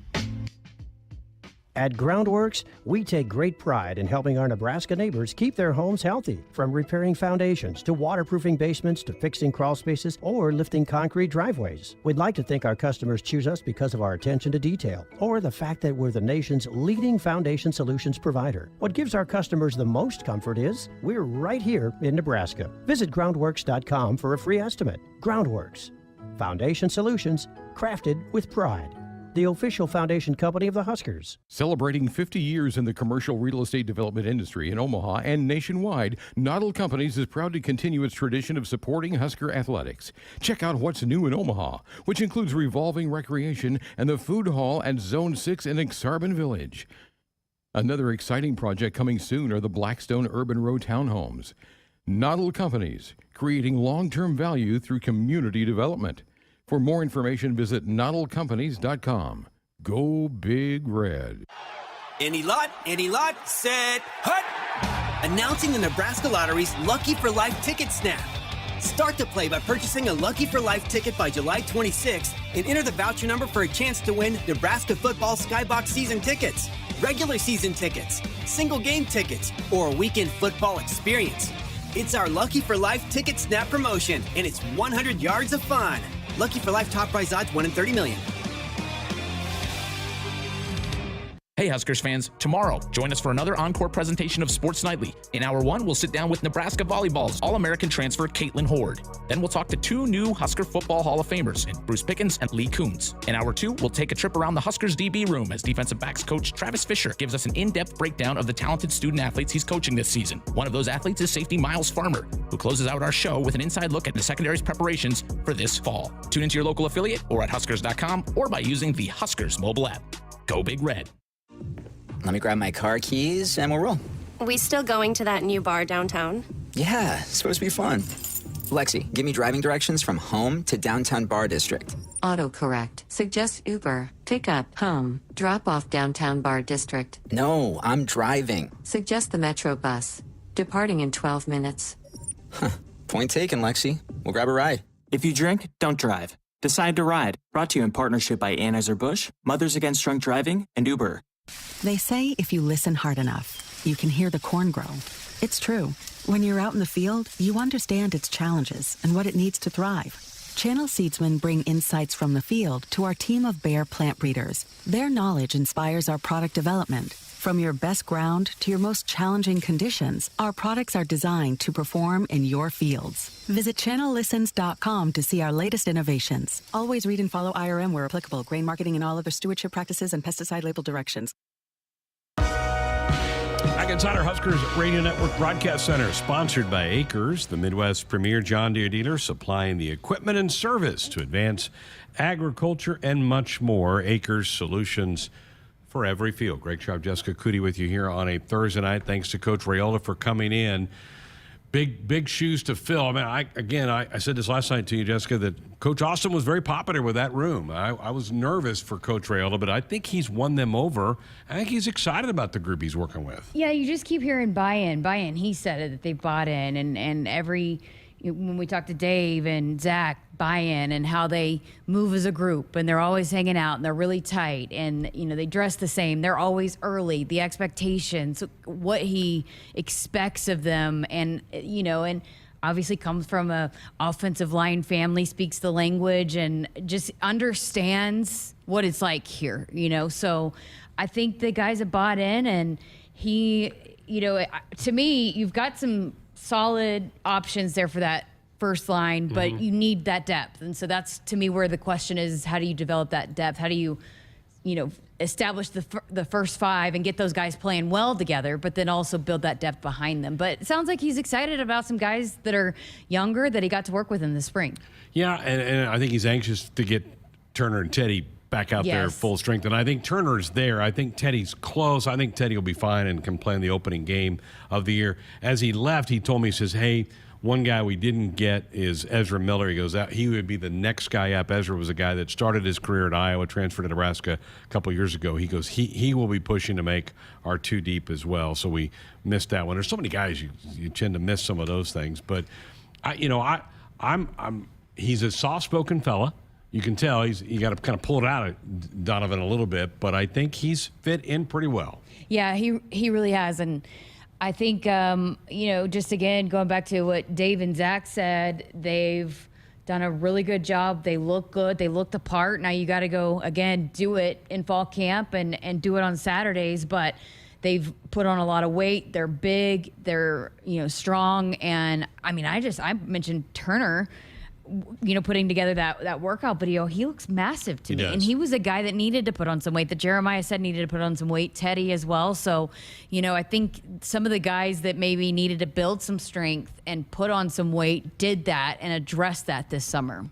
At Groundworks, we take great pride in helping our Nebraska neighbors keep their homes healthy. From repairing foundations to waterproofing basements to fixing crawl spaces or lifting concrete driveways. We'd like to think our customers choose us because of our attention to detail or the fact that we're the nation's leading foundation solutions provider. What gives our customers the most comfort is we're right here in Nebraska. Visit groundworks.com for a free estimate. Groundworks. Foundation solutions crafted with pride. The official foundation company of the Huskers. Celebrating 50 years in the commercial real estate development industry in Omaha and nationwide, Noddle Companies is proud to continue its tradition of supporting Husker athletics. Check out what's new in Omaha, which includes revolving recreation and the food hall at Zone 6 in Exarban Village. Another exciting project coming soon are the Blackstone Urban Row townhomes. Noddle Companies, creating long-term value through community development. For more information, visit noddlecompanies.com. Go Big Red. Any lot, set, hut! Announcing the Nebraska Lottery's Lucky for Life ticket snap. Start to play by purchasing a Lucky for Life ticket by July 26th and enter the voucher number for a chance to win Nebraska football Skybox season tickets, regular season tickets, single game tickets, or a weekend football experience. It's our Lucky for Life ticket snap promotion, and it's 100 yards of fun. Lucky for Life top prize odds 1 in 30 million. Hey Huskers fans, tomorrow, join us for another encore presentation of Sports Nightly. In Hour 1, we'll sit down with Nebraska Volleyball's All-American transfer Caitlin Horde. Then we'll talk to two new Husker Football Hall of Famers, Bruce Pickens and Lee Kuntz. In Hour 2, we'll take a trip around the Huskers DB room as defensive backs coach Travis Fisher gives us an in-depth breakdown of the talented student athletes he's coaching this season. One of those athletes is safety Miles Farmer, who closes out our show with an inside look at the secondary's preparations for this fall. Tune into your local affiliate or at huskers.com or by using the Huskers mobile app. Go Big Red. Let me grab my car keys and we'll roll. We still going to that new bar downtown? Yeah, it's supposed to be fun. Lexi, give me driving directions from home to downtown Bar District. Autocorrect. Suggest Uber. Pick up. Home. Drop off downtown Bar District. No, I'm driving. Suggest the Metro bus. Departing in 12 minutes. Point taken, Lexi. We'll grab a ride. If you drink, don't drive. Decide to Ride, brought to you in partnership by Anheuser-Busch, Mothers Against Drunk Driving, and Uber. They say if you listen hard enough, you can hear the corn grow. It's true. When you're out in the field, you understand its challenges and what it needs to thrive. Channel Seedsmen bring insights from the field to our team of Bayer plant breeders. Their knowledge inspires our product development. From your best ground to your most challenging conditions, our products are designed to perform in your fields. Visit channellistens.com to see our latest innovations. Always read and follow IRM where applicable, grain marketing and all other stewardship practices and pesticide label directions. Back inside our Huskers Radio Network Broadcast Center, sponsored by Acres, the Midwest's premier John Deere dealer, supplying the equipment and service to advance agriculture and much more. Acres, solutions for every field. Greg Sharpe Jessica Coody with you here on a Thursday night. Thanks to Coach Raiola for coming in. Big shoes to fill. I mean, I said this last night to you, Jessica, that Coach Austin was very popular with that room. I was nervous for Coach Raiola, but I think he's won them over. I think he's excited about the group he's working with. Yeah, you just keep hearing buy-in. He said it, that they bought in, and when we talk to Dave and Zach, buy-in and how they move as a group, and they're always hanging out, and they're really tight, and they dress the same. They're always early. The expectations, what he expects of them, and obviously comes from a offensive line family, speaks the language, and just understands what it's like here. So I think the guys have bought in, and he, to me, you've got some solid options there for that first line, but you need that depth. And so that's, to me, where the question is, how do you develop that depth? How do you, establish the first five and get those guys playing well together, but then also build that depth behind them? But it sounds like he's excited about some guys that are younger that he got to work with in the spring. Yeah, and I think he's anxious to get Turner and Teddy back out there full strength. And I think Turner's there. I think Teddy's close. I think Teddy will be fine and can play in the opening game of the year. As he left, he told me, he says, hey, one guy we didn't get is Ezra Miller. He goes out. He would be the next guy up. Ezra was a guy that started his career at Iowa, transferred to Nebraska a couple years ago. He goes, he will be pushing to make our two deep as well. So we missed that one. There's so many guys you tend to miss some of those things. But he's a soft-spoken fella. You can tell you got to kind of pull it out of Donovan a little bit, but I think he's fit in pretty well. Yeah, he really has. And I think, just again, going back to what Dave and Zach said, they've done a really good job. They look good. They look the part. Now you got to go, again, do it in fall camp and do it on Saturdays. But they've put on a lot of weight. They're big. They're, strong. And, I mentioned Turner, putting together that workout video. He looks massive to me. And he was a guy that needed to put on some weight, that Jeremiah said needed to put on some weight, Teddy as well. So, I think some of the guys that maybe needed to build some strength and put on some weight did that and addressed that this summer.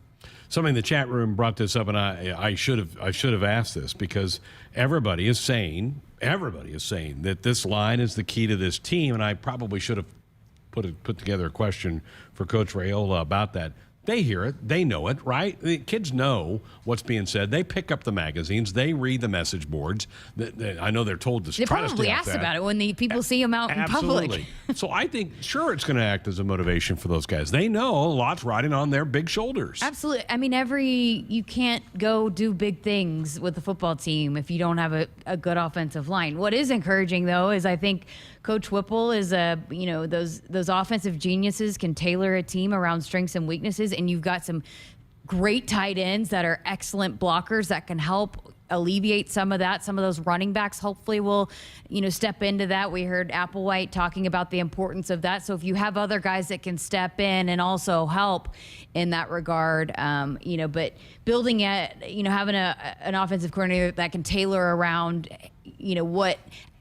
Somebody in the chat room brought this up, and I should have asked this, because everybody is saying that this line is the key to this team, and I probably should have put together a question for Coach Raiola about that. They hear it. They know it, right? The kids know what's being said. They pick up the magazines. They read the message boards. I know they're told to try to stay off that. They probably ask about it when the people see them out in public. Absolutely. So I think, sure, it's going to act as a motivation for those guys. They know a lot's riding on their big shoulders. Absolutely. You can't go do big things with the football team if you don't have a good offensive line. What is encouraging, though, is I think Coach Whipple is those offensive geniuses can tailor a team around strengths and weaknesses, and you've got some great tight ends that are excellent blockers that can help alleviate some of that. Some of those running backs hopefully will, step into that. We heard Applewhite talking about the importance of that. So if you have other guys that can step in and also help in that regard, but building having an offensive coordinator that can tailor around,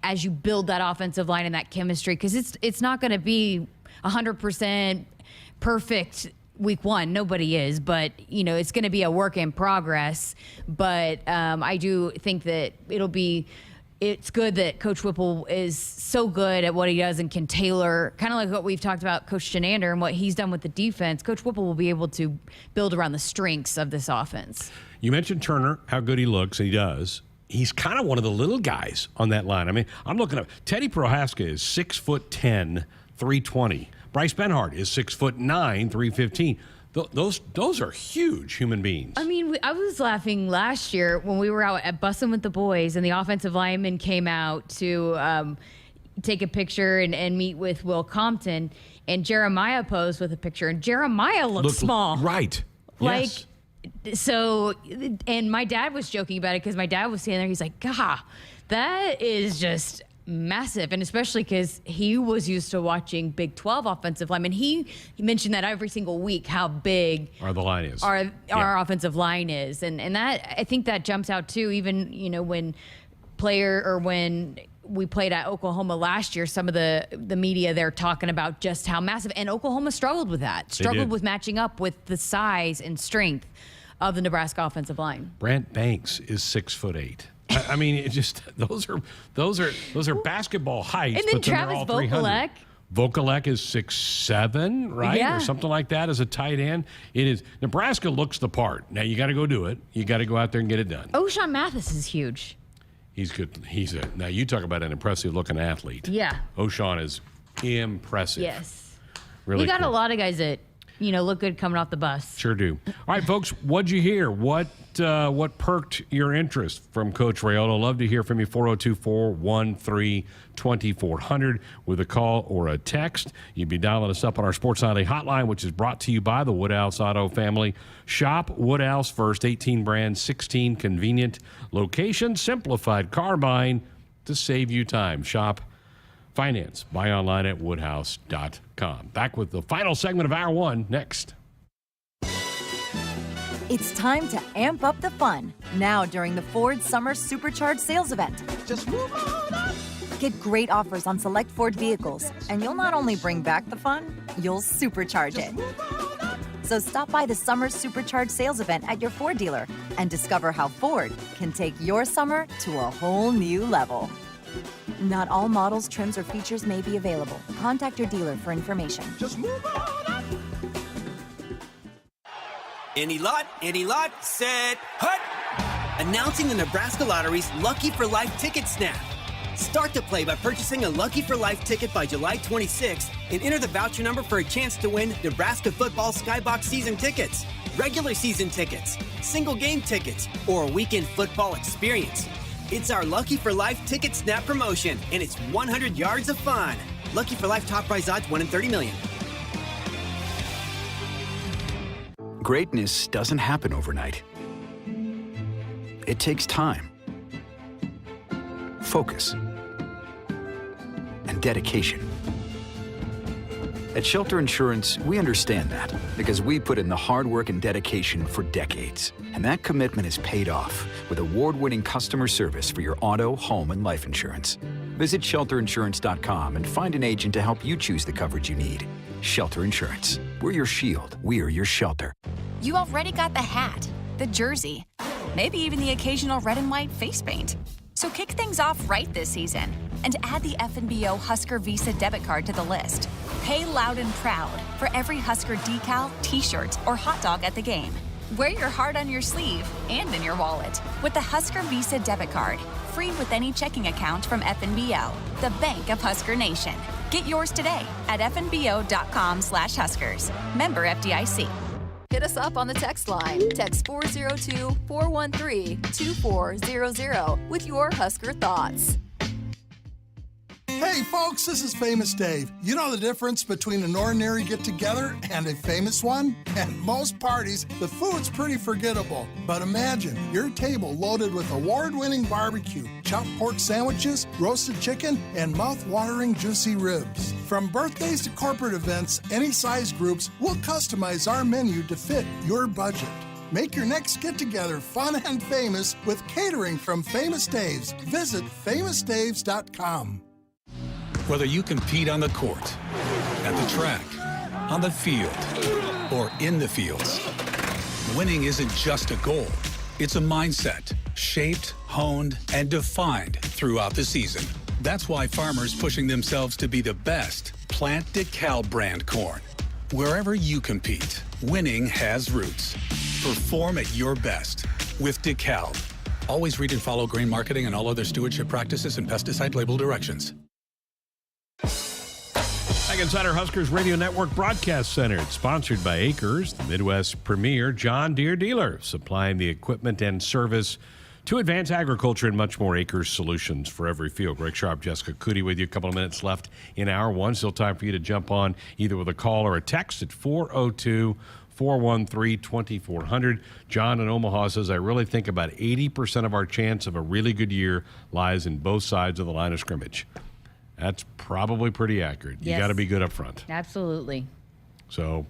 as you build that offensive line and that chemistry, because it's not going to be 100% perfect week one. Nobody is, but it's going to be a work in progress. But I do think that it's good that Coach Whipple is so good at what he does and can tailor, kind of like what we've talked about Coach Shenander and what he's done with the defense. Coach Whipple will be able to build around the strengths of this offense. You mentioned Turner, how good he looks, and he does. He's kind of one of the little guys on that line. I'm looking up. Teddy Prohaska is 6'10", 320. Bryce Benhart is 6'9", 315. Those are huge human beings. I mean, I was laughing last year when we were out at Bussin' with the Boys and the offensive lineman came out to take a picture and meet with Will Compton, and Jeremiah posed with a picture, and Jeremiah looked small. Right. Like, yes. So, and my dad was joking about it because my dad was standing there. He's like, God, that is just massive. And especially because he was used to watching Big 12 offensive linemen. He mentioned that every single week, how big the line is. Our offensive line is. And that, I think that jumps out too, even, when we played at Oklahoma last year, some of the media there talking about just how massive, and Oklahoma struggled with that, with matching up with the size and strength of the Nebraska offensive line. Brant Banks is 6'8". I mean, it just those are basketball heights. And then but Travis they're all 300. Vokalek is 6'7", right? Yeah. Or something like that as a tight end. It is. Nebraska looks the part. Now you got to go do it. You got to go out there and get it done. O'Shawn Mathis is huge. He's good. Now you talk about an impressive looking athlete. Yeah. O'Shawn is impressive. Yes. Really We got cool. a lot of guys that, look good coming off the bus. Sure do. All right, folks, what'd you hear? What perked your interest from Coach Raiola? Love to hear from you. 402-413-2400 with a call or a text. You'd be dialing us up on our Sports Nightly hotline, which is brought to you by the Woodhouse Auto family. Shop Woodhouse first. 18 brands, 16 convenient locations. Simplified car buying to save you time. Shop, finance, buy online at woodhouse.com. Back with the final segment of Hour 1 next. It's time to amp up the fun now during the Ford Summer Supercharged Sales Event. Just move on up. Get great offers on select Ford vehicles, and you'll not only bring back the fun, you'll supercharge it. So stop by the Summer Supercharged Sales Event at your Ford dealer and discover how Ford can take your summer to a whole new level. Not all models, trims, or features may be available. Contact your dealer for information. Just move on up. Any lot, set, hut! Announcing the Nebraska Lottery's Lucky for Life ticket snap. Start to play by purchasing a Lucky for Life ticket by July 26th and enter the voucher number for a chance to win Nebraska football Skybox season tickets, regular season tickets, single game tickets, or a weekend football experience. It's our Lucky for Life ticket snap promotion, and it's 100 yards of fun. Lucky for Life top prize odds 1 in 30 million. Greatness doesn't happen overnight. It takes time, focus, and dedication. At Shelter Insurance, we understand that because we put in the hard work and dedication for decades. And that commitment is paid off with award-winning customer service for your auto, home, and life insurance. Visit shelterinsurance.com and find an agent to help you choose the coverage you need. Shelter Insurance. We're your shield. We're your shelter. You already got the hat, the jersey, maybe even the occasional red and white face paint. So kick things off right this season and add the FNBO Husker Visa debit card to the list. Pay loud and proud for every Husker decal, t-shirt, or hot dog at the game. Wear your heart on your sleeve and in your wallet with the Husker Visa debit card, free with any checking account from FNBO, the bank of Husker Nation. Get yours today at fnbo.com/Huskers. Member FDIC. Hit us up on the text line. Text 402-413-2400 with your Husker thoughts. Hey folks, this is Famous Dave. You know the difference between an ordinary get-together and a famous one? At most parties, the food's pretty forgettable. But imagine your table loaded with award-winning barbecue, chopped pork sandwiches, roasted chicken, and mouth-watering juicy ribs. From birthdays to corporate events, any size groups, we'll customize our menu to fit your budget. Make your next get-together fun and famous with catering from Famous Dave's. Visit famousdaves.com. Whether you compete on the court, at the track, on the field, or in the fields, winning isn't just a goal. It's a mindset, shaped, honed, and defined throughout the season. That's why farmers pushing themselves to be the best plant DeKalb brand corn. Wherever you compete, winning has roots. Perform at your best with DeKalb. Always read and follow grain marketing and all other stewardship practices and pesticide label directions. Back inside our Huskers Radio Network Broadcast Center. It's sponsored by Acres, the Midwest premier John Deere dealer, supplying the equipment and service to advance agriculture and much more. Acres solutions for every field. Greg Sharpe, Jessica Coody with you. A couple of minutes left in hour one. Still time for you to jump on either with a call or a text at 402-413-2400. John in Omaha says, I really think about 80% of our chance of a really good year lies in both sides of the line of scrimmage. That's probably pretty accurate. Yes. You got to be good up front. Absolutely. So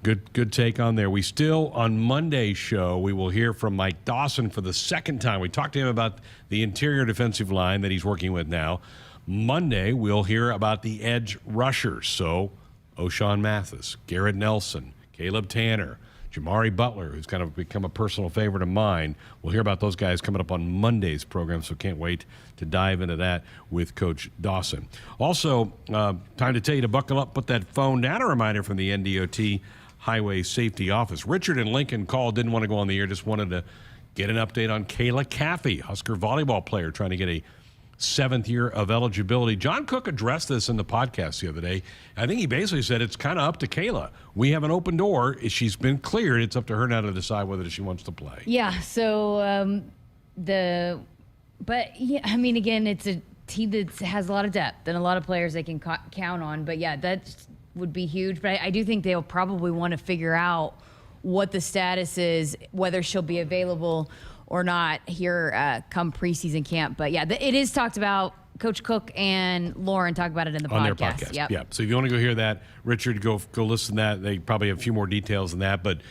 good take on there. We still, on Monday's show, we will hear from Mike Dawson for the second time. We talked to him about the interior defensive line that he's working with now. Monday, we'll hear about the edge rushers. So O'Shawn Mathis, Garrett Nelson, Caleb Tanner, Jamari Butler, who's kind of become a personal favorite of mine. We'll hear about those guys coming up on Monday's program, so can't wait to dive into that with Coach Dawson. Also, time to tell you to buckle up, put that phone down. A reminder from the NDOT Highway Safety Office. Richard in Lincoln called, didn't want to go on the air, just wanted to get an update on Kayla Caffey, Husker volleyball player, trying to get a 7th year of eligibility. John Cook addressed this in the podcast the other day. I think he basically said it's kind of up to Kayla. We have an open door. She's been cleared. It's up to her now to decide whether she wants to play. Yeah. So but yeah, I mean, again, it's a team that has a lot of depth and a lot of players they can count on. But yeah, that would be huge. But I do think they'll probably want to figure out what the status is, whether she'll be available or not here come preseason camp. But yeah, it is talked about. Coach Cook and Lauren talk about it in the podcast. On their podcast. Yep. Yeah. So if you want to go hear that, Richard, go listen to that. They probably have a few more details than that, but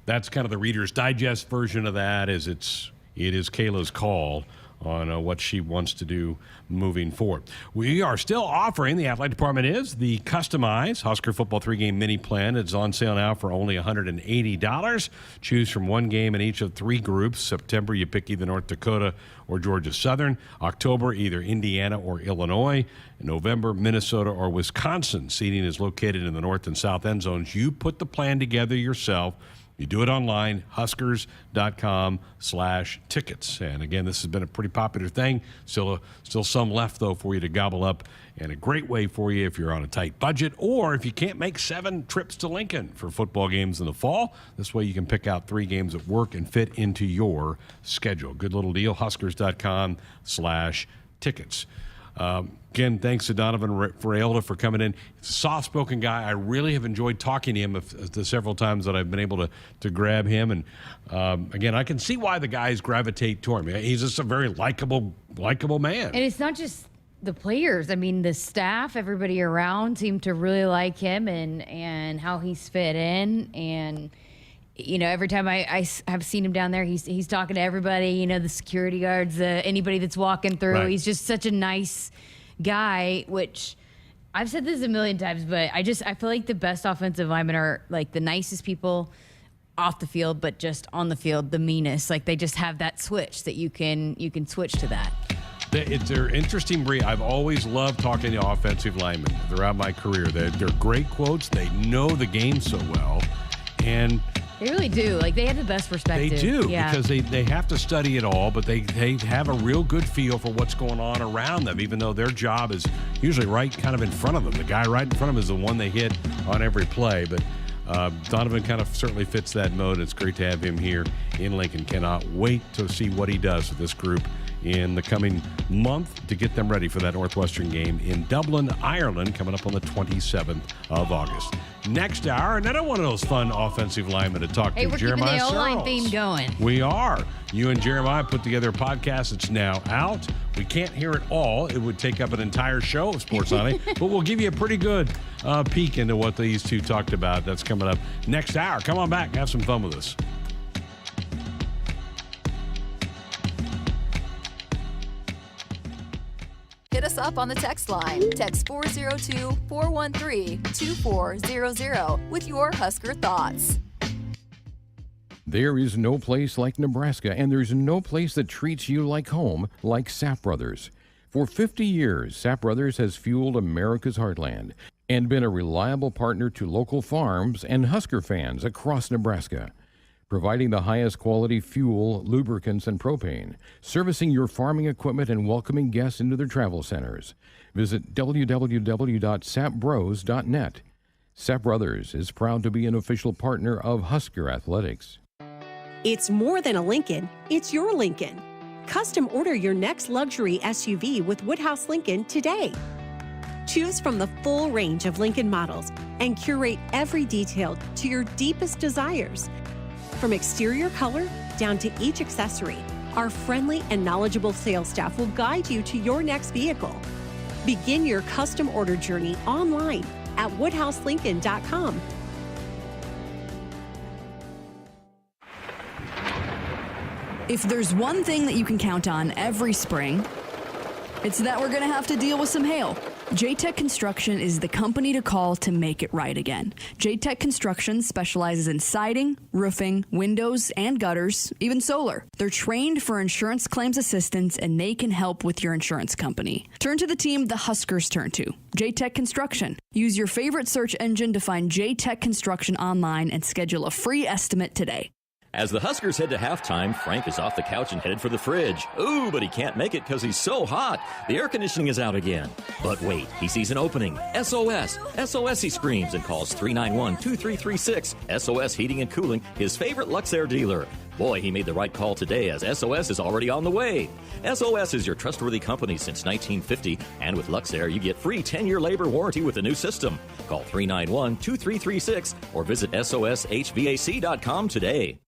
that's kind of the Reader's Digest version of that. It is Kayla's call on what she wants to do moving forward. We are still offering, the athletic department is, the customized Husker football 3-game mini plan. It's on sale now for only $180. Choose from one game in each of 3 groups. September, you pick either North Dakota or Georgia Southern. October, either Indiana or Illinois. In November, Minnesota or Wisconsin. Seating is located in the north and south end zones. You put the plan together yourself. You do it online, huskers.com/tickets. And again, this has been a pretty popular thing. Still some left, though, for you to gobble up. And a great way for you if you're on a tight budget or if you can't make 7 trips to Lincoln for football games in the fall. This way you can pick out 3 games that work and fit into your schedule. Good little deal, huskers.com/tickets. Again, thanks to Donovan Raiola for coming in. He's a soft-spoken guy. I really have enjoyed talking to him the several times that I've been able to grab him. And again, I can see why the guys gravitate toward him. He's just a very likable man. And it's not just the players. I mean, the staff, everybody around seem to really like him and how he's fit in. And you know, every time I have seen him down there, he's talking to everybody, you know, the security guards, anybody that's walking through. Right. He's just such a nice guy, which I've said this a million times, but I feel like the best offensive linemen are like the nicest people off the field, but just on the field, the meanest. Like they just have that switch that you can switch to that. They're interesting breed. I've always loved talking to offensive linemen throughout my career. They're great quotes. They know the game so well. And they really do. Like, they have the best perspective. They do, because they have to study it all, but they have a real good feel for what's going on around them, even though their job is usually right kind of in front of them. The guy right in front of them is the one they hit on every play. But Donovan kind of certainly fits that mode. It's great to have him here in Lincoln. Cannot wait to see what he does with this group in the coming month to get them ready for that Northwestern game in Dublin, Ireland, coming up on the 27th of August. Next hour, another one of those fun offensive linemen to talk to, we're Jeremiah keeping the O-line Searles. theme going. We are. You and Jeremiah put together a podcast. It's now out. We can't hear it all. It would take up an entire show of Sports Sunday, but we'll give you a pretty good peek into what these two talked about. That's coming up next hour. Come on back. Have some fun with us. Hit us up on the text line. Text 402-413-2400 with your Husker thoughts. There is no place like Nebraska, and there's no place that treats you like home like Sapp Brothers. For 50 years, Sapp Brothers has fueled America's heartland and been a reliable partner to local farms and Husker fans across Nebraska. providing the highest quality fuel, lubricants, and propane, servicing your farming equipment and welcoming guests into their travel centers. Visit www.sapbros.net. Sap Brothers is proud to be an official partner of Husker Athletics. It's more than a Lincoln, it's your Lincoln. Custom order your next luxury SUV with Woodhouse Lincoln today. Choose from the full range of Lincoln models and curate every detail to your deepest desires. From exterior color down to each accessory, our friendly and knowledgeable sales staff will guide you to your next vehicle. Begin your custom order journey online at woodhouselincoln.com. If there's one thing that you can count on every spring, it's that we're going to have to deal with some hail. J-Tech Construction is the company to call to make it right again. J-Tech Construction specializes in siding, roofing, windows, and gutters, even solar. They're trained for insurance claims assistance, and they can help with your insurance company. Turn to the team the Huskers turn to, J-Tech Construction. Use your favorite search engine to find J-Tech Construction online and schedule a free estimate today. As the Huskers head to halftime, Frank is off the couch and headed for the fridge. Ooh, but he can't make it because he's so hot. The air conditioning is out again. But wait, he sees an opening. SOS! SOS, he screams and calls 391-2336. SOS Heating and Cooling, his favorite Luxair dealer. Boy, he made the right call today as SOS is already on the way. SOS is your trustworthy company since 1950, and with Luxair, you get free 10-year labor warranty with the new system. Call 391-2336 or visit soshvac.com today.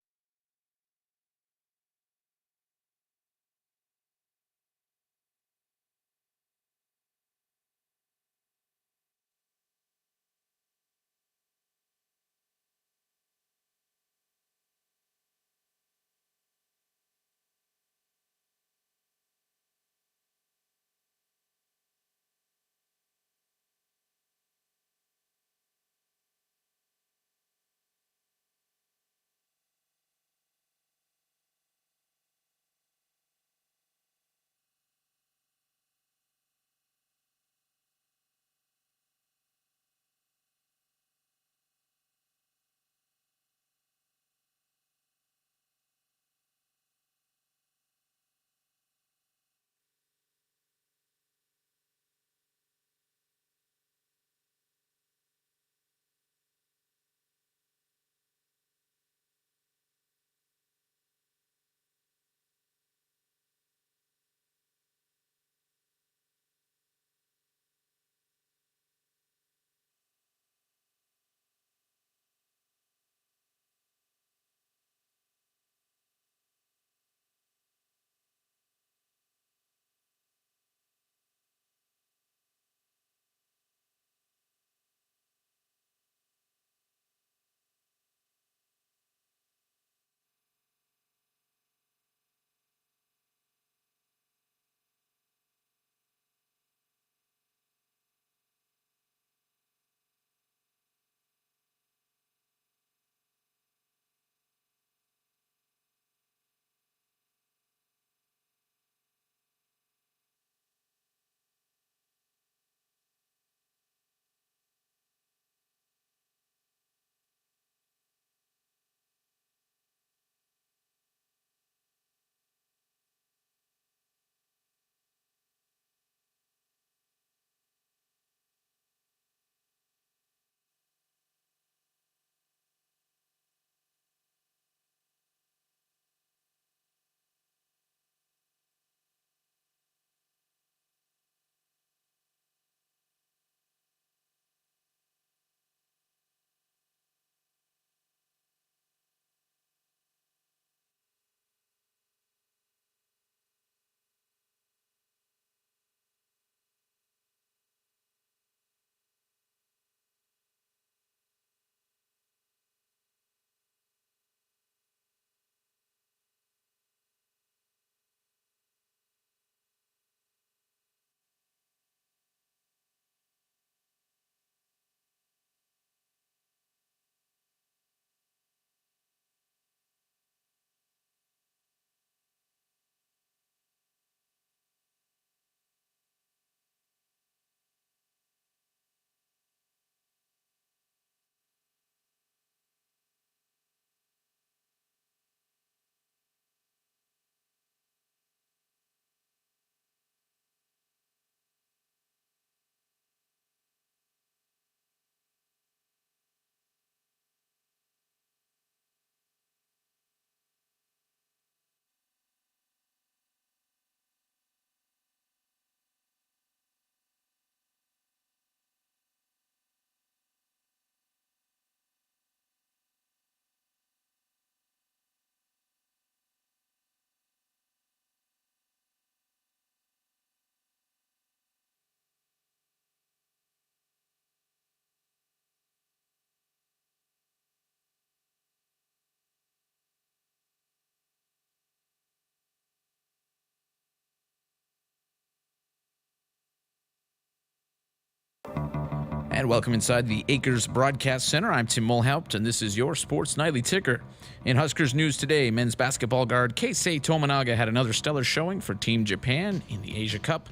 And welcome inside the Acres Broadcast Center. I'm Tim Mulhaupt, and this is your Sports Nightly Ticker. In Huskers news today, men's basketball guard Keisei Tominaga had another stellar showing for Team Japan in the Asia Cup,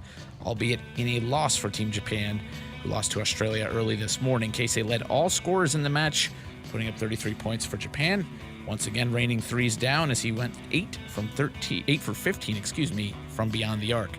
albeit in a loss for Team Japan, who lost to Australia early this morning. Keisei led all scorers in the match, putting up 33 points for Japan. Once again, raining threes down as he went 8 for 15 from beyond the arc.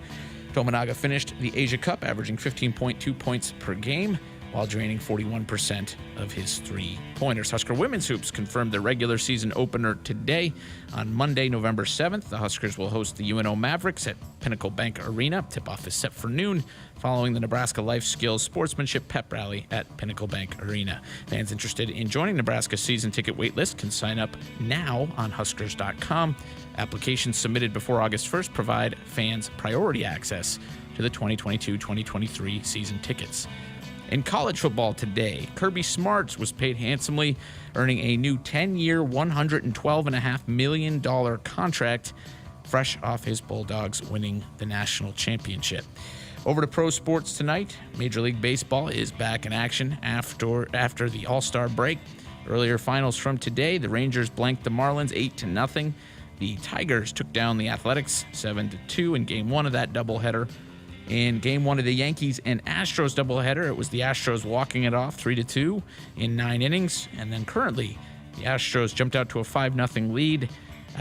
Tominaga finished the Asia Cup averaging 15.2 points per game, while draining 41% of his three-pointers. Husker women's hoops confirmed their regular season opener today. On Monday, November 7th, the Huskers will host the UNO Mavericks at Pinnacle Bank Arena. Tip-off is set for noon, following the Nebraska Life Skills Sportsmanship Pep Rally at Pinnacle Bank Arena. Fans interested in joining Nebraska's season ticket waitlist can sign up now on Huskers.com. Applications submitted before August 1st provide fans priority access to the 2022-2023 season tickets. In college football today, Kirby Smart was paid handsomely, earning a new 10-year, $112.5 million contract, fresh off his Bulldogs winning the national championship. Over to pro sports tonight. Major League Baseball is back in action after the All-Star break. Earlier finals from today, the Rangers blanked the Marlins 8-0. The Tigers took down the Athletics 7-2 in Game 1 of that doubleheader. In Game 1 of the Yankees and Astros doubleheader, it was the Astros walking it off 3-2 in 9 innings. And then currently, the Astros jumped out to a 5-0 lead.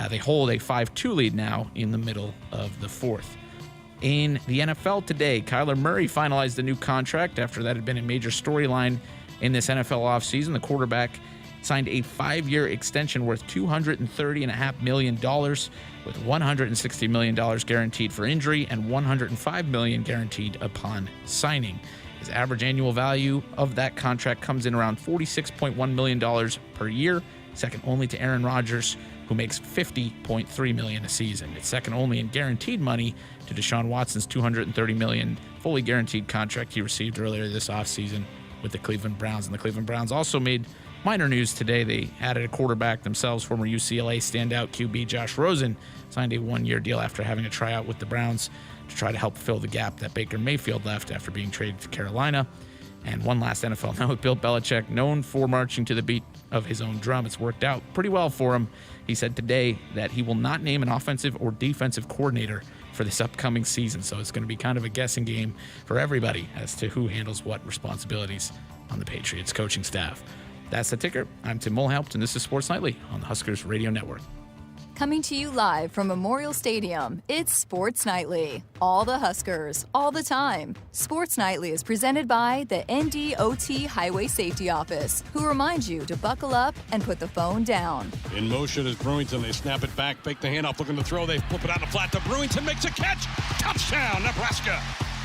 They hold a 5-2 lead now in the middle of the fourth. In the NFL today, Kyler Murray finalized a new contract after that had been a major storyline in this NFL offseason. The quarterback signed a 5-year extension worth $230.5 million, with $160 million guaranteed for injury and $105 million guaranteed upon signing. His average annual value of that contract comes in around $46.1 million per year, second only to Aaron Rodgers, who makes $50.3 million a season. It's second only in guaranteed money to Deshaun Watson's $230 million fully guaranteed contract he received earlier this offseason with the Cleveland Browns. And the Cleveland Browns also made minor news today. They added a quarterback themselves. Former UCLA standout QB Josh Rosen signed a 1-year deal after having a tryout with the Browns to try to help fill the gap that Baker Mayfield left after being traded to Carolina. And one last NFL note, Bill Belichick, known for marching to the beat of his own drum. It's worked out pretty well for him. He said today that he will not name an offensive or defensive coordinator for this upcoming season. So it's going to be kind of a guessing game for everybody as to who handles what responsibilities on the Patriots coaching staff. That's the ticker. I'm Tim Mulhaupt, and this is Sports Nightly on the Huskers Radio Network. Coming to you live from Memorial Stadium, it's Sports Nightly. All the Huskers, all the time. Sports Nightly is presented by the NDOT Highway Safety Office, who reminds you to buckle up and put the phone down. In motion is Brewington. They snap it back, fake the handoff, looking to throw. They flip it out the flat to Brewington, makes a catch. Touchdown, Nebraska.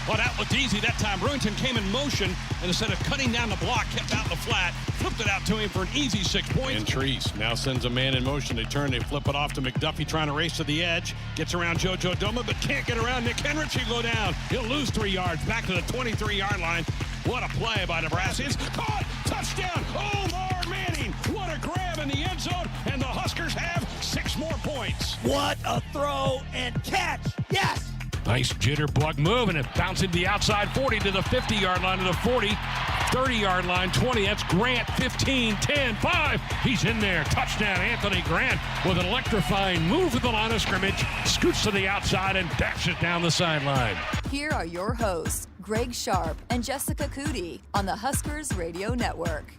Well, that looked easy that time. Brewington came in motion, and instead of cutting down the block, kept out the flat, flipped it out to him for an easy 6 points. And Treese now sends a man in motion. They turn, they flip it off to McDuffie, trying to race to the edge. Gets around JoJo Doma, but can't get around Nick Henrich. He'll go down. He'll lose 3 yards, back to the 23-yard line. What a play by Nebraska. It's caught. Touchdown. Omar Manning. What a grab in the end zone, and the Huskers have 6 more points. What a throw and catch. Yes. Nice jitter block move, and it bounced into the outside 40 to the 50-yard line, to the 40, 30-yard line, 20. That's Grant, 15, 10, 5. He's in there. Touchdown, Anthony Grant, with an electrifying move to the line of scrimmage, scoots to the outside and dashes down the sideline. Here are your hosts, Greg Sharpe and Jessica Coody on the Huskers Radio Network.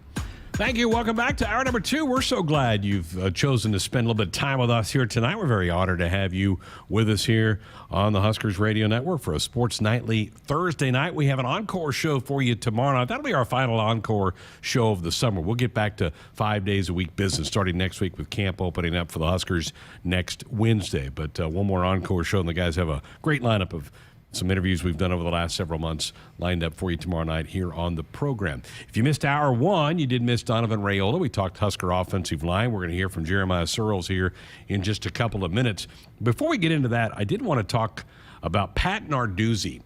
Thank you. Welcome back to hour number 2. We're so glad you've chosen to spend a little bit of time with us here tonight. We're very honored to have you with us here on the Huskers Radio Network for a Sports Nightly Thursday night. We have an encore show for you tomorrow night. That'll be our final encore show of the summer. We'll get back to 5 days a week business starting next week with camp opening up for the Huskers next Wednesday. But one more encore show, and the guys have a great lineup of some interviews we've done over the last several months lined up for you tomorrow night here on the program. If you missed hour 1, you did miss Donovan Raiola. We talked Husker offensive line. We're going to hear from Jeremiah Searles here in just a couple of minutes. Before we get into that, I did want to talk about Pat Narduzzi,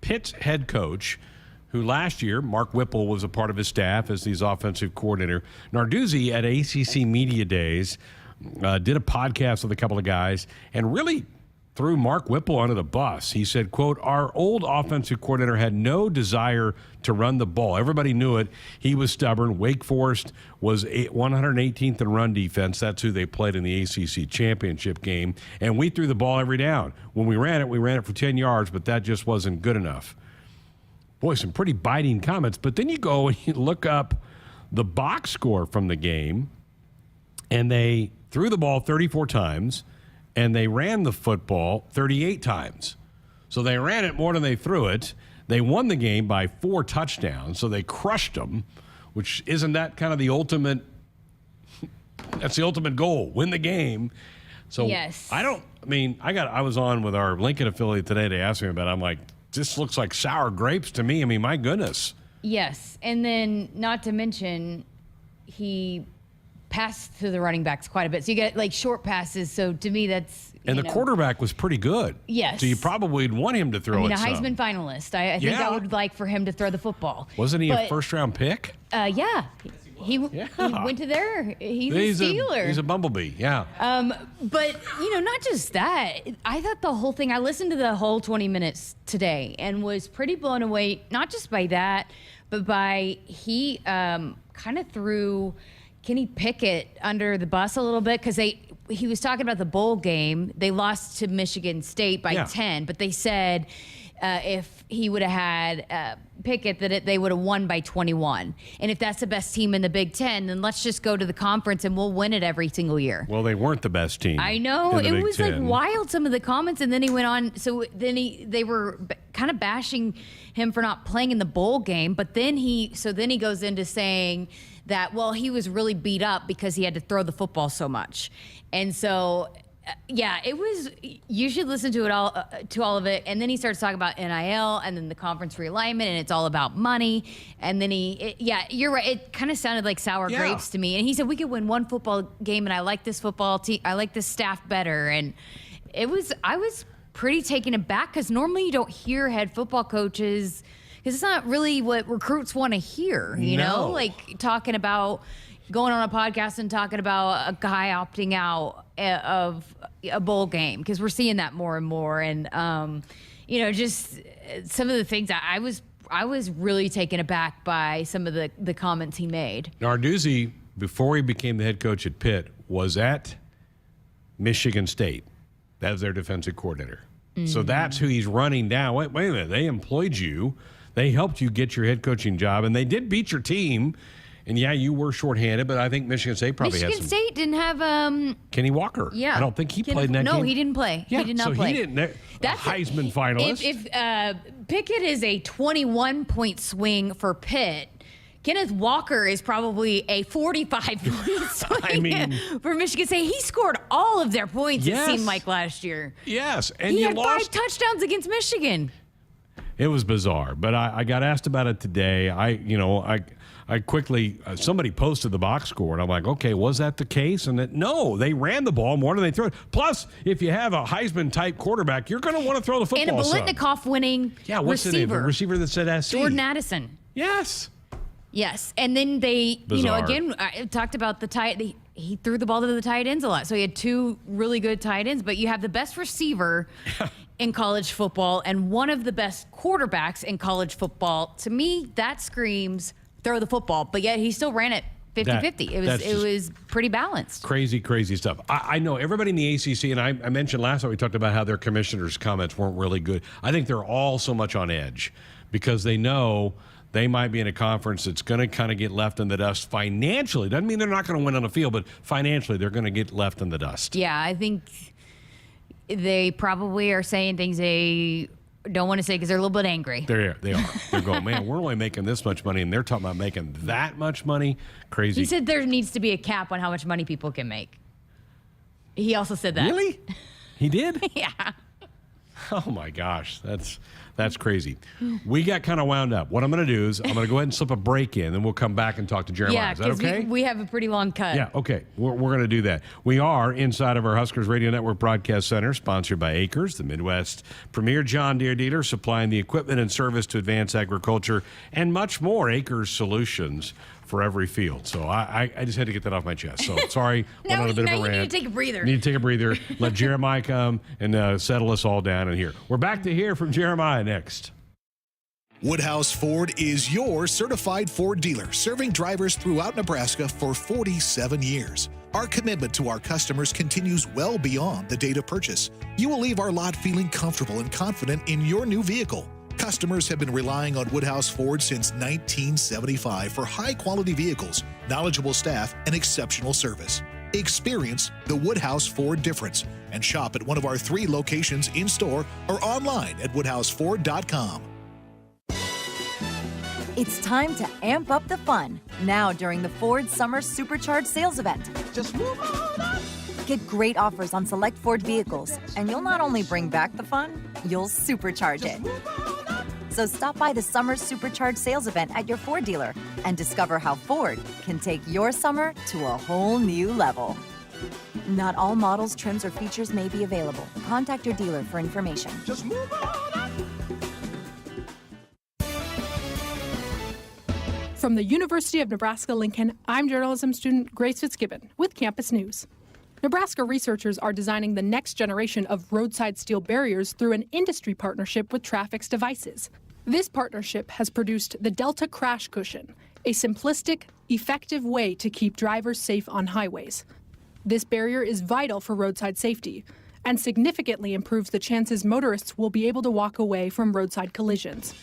Pitt's head coach, who last year, Mark Whipple was a part of his staff as his offensive coordinator. Narduzzi at ACC Media Days did a podcast with a couple of guys and really threw Mark Whipple under the bus. He said, quote, our old offensive coordinator had no desire to run the ball. Everybody knew it. He was stubborn. Wake Forest was 118th in run defense. That's who they played in the ACC championship game. And we threw the ball every down. When we ran it for 10 yards, but that just wasn't good enough. Boy, some pretty biting comments. But then you go and you look up the box score from the game, and they threw the ball 34 times. And they ran the football 38 times. So they ran it more than they threw it. They won the game by 4 touchdowns, so they crushed them, which isn't that kind of the ultimate – that's the ultimate goal, win the game. So yes. I was on with our Lincoln affiliate today. They asked me about it. I'm like, this looks like sour grapes to me. I mean, my goodness. Yes, and then not to mention he – passed to the running backs quite a bit. So you get like short passes. So to me, that's and the quarterback was pretty good. Yes. So you probably would want him to throw it. A Heisman finalist. I think I would like for him to throw the football. Wasn't he a first-round pick? Yeah. He went to there. He's a Steeler. He's a bumblebee. Yeah. But not just that. I thought the whole thing. I listened to the whole 20 minutes today and was pretty blown away. Not just by that, but by he kind of threw Kenny Pickett under the bus a little bit because he was talking about the bowl game. They lost to Michigan State by 10, but they said if he would have had Pickett, that they would have won by 21. And if that's the best team in the Big Ten, then let's just go to the conference and we'll win it every single year. Well, they weren't the best team. I know. It was Big Ten. like wild, some of the comments. And then he went on. So then they were kind of bashing him for not playing in the bowl game. But then he goes into saying that, well, he was really beat up because he had to throw the football so much. And so, it was, you should listen to all of it. And then he starts talking about NIL and then the conference realignment, and it's all about money. And then you're right. It kind of sounded like sour grapes to me. And he said, we could win one football game, and I like this football team. I like this staff better. And I was pretty taken aback because normally you don't hear head football coaches, because it's not really what recruits want to hear, you know? Like talking about going on a podcast and talking about a guy opting out of a bowl game, because we're seeing that more and more. And, just some of the things I was really taken aback by some of the comments he made. Narduzzi, before he became the head coach at Pitt, was at Michigan State. That was their defensive coordinator. Mm-hmm. So that's who he's running now. Wait a minute. They employed you. They helped you get your head coaching job, and they did beat your team. And, you were shorthanded, but I think Michigan State probably had some. Michigan State didn't have Kenny Walker. Yeah. I don't think he played in that game. No, he didn't play. Yeah, he did not play. So he didn't. That's a Heisman finalist. If Pickett is a 21-point swing for Pitt, Kenneth Walker is probably a 45-point swing for Michigan State. He scored all of their points, it seemed like, last year. Yes. And he had 5 touchdowns against Michigan. It was bizarre, but I got asked about it today. I quickly, somebody posted the box score, and I'm like, okay, was that the case? And no, they ran the ball more than they threw it. Plus, if you have a Heisman-type quarterback, you're going to want to throw the football. And a Bolitnikoff-winning receiver. What's the name? The receiver that said SC. Jordan Addison. Yes. Yes, and then they, Bizarre. Again, I talked about he threw the ball to the tight ends a lot. So he had 2 really good tight ends, but you have the best receiver in college football and one of the best quarterbacks in college football. To me, that screams throw the football, but yet he still ran it 50-50. It was pretty balanced. Crazy, crazy stuff. I know everybody in the ACC, and I mentioned last time we talked about how their commissioners' comments weren't really good. I think they're all so much on edge because they know they might be in a conference that's going to kind of get left in the dust financially. Doesn't mean they're not going to win on the field, but financially they're going to get left in the dust. Yeah, I think they probably are saying things they don't want to say because they're a little bit angry. They are. They're going, man, we're only making this much money, and they're talking about making that much money. Crazy. He said there needs to be a cap on how much money people can make. He also said that. Really? He did? Yeah. Oh my gosh, That's crazy. We got kind of wound up. What I'm going to do is I'm going to go ahead and slip a break in, and we'll come back and talk to Jeremiah. Yeah, is that okay? we have a pretty long cut. Yeah, okay. We're going to do that. We are inside of our Huskers Radio Network Broadcast Center, sponsored by Acres, the Midwest premier John Deere dealer, supplying the equipment and service to advance agriculture and much more. Acres solutions for every field. So I just had to get that off my chest. So sorry, went on a bit of a rant. You need to take a breather. Need to take a breather. Let Jeremiah come and settle us all down in here. We're back to hear from Jeremiah next. Woodhouse Ford is your certified Ford dealer, serving drivers throughout Nebraska for 47 years. Our commitment to our customers continues well beyond the date of purchase. You will leave our lot feeling comfortable and confident in your new vehicle. Customers have been relying on Woodhouse Ford since 1975 for high-quality vehicles, knowledgeable staff, and exceptional service. Experience the Woodhouse Ford difference and shop at one of our 3 locations in-store or online at woodhouseford.com. It's time to amp up the fun now during the Ford Summer Supercharged Sales Event. Just move on up. Get great offers on select Ford vehicles, and you'll not only bring back the fun, you'll supercharge it. So stop by the Summer Supercharged Sales Event at your Ford dealer and discover how Ford can take your summer to a whole new level. Not all models, trims, or features may be available. Contact your dealer for information. Just move on up. From the University of Nebraska-Lincoln, I'm journalism student Grace Fitzgibbon with Campus News. Nebraska researchers are designing the next generation of roadside steel barriers through an industry partnership with Trafix Devices. This partnership has produced the Delta Crash Cushion, a simplistic, effective way to keep drivers safe on highways. This barrier is vital for roadside safety and significantly improves the chances motorists will be able to walk away from roadside collisions.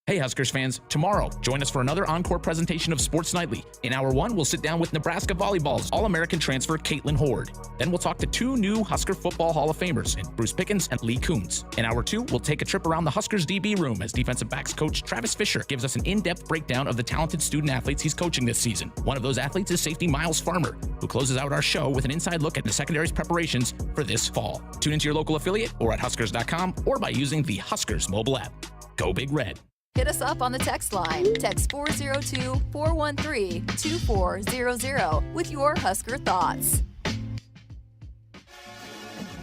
Hey Huskers fans, tomorrow, join us for another encore presentation of Sports Nightly. In Hour 1, we'll sit down with Nebraska Volleyball's All-American transfer Caitlin Horde. Then we'll talk to 2 new Husker Football Hall of Famers, in Bruce Pickens and Lee Coons. In Hour 2, we'll take a trip around the Huskers DB room as defensive backs coach Travis Fisher gives us an in-depth breakdown of the talented student athletes he's coaching this season. One of those athletes is safety Miles Farmer, who closes out our show with an inside look at the secondary's preparations for this fall. Tune into your local affiliate or at huskers.com or by using the Huskers mobile app. Go Big Red. Hit us up on the text line. Text 402-413-2400 with your Husker thoughts.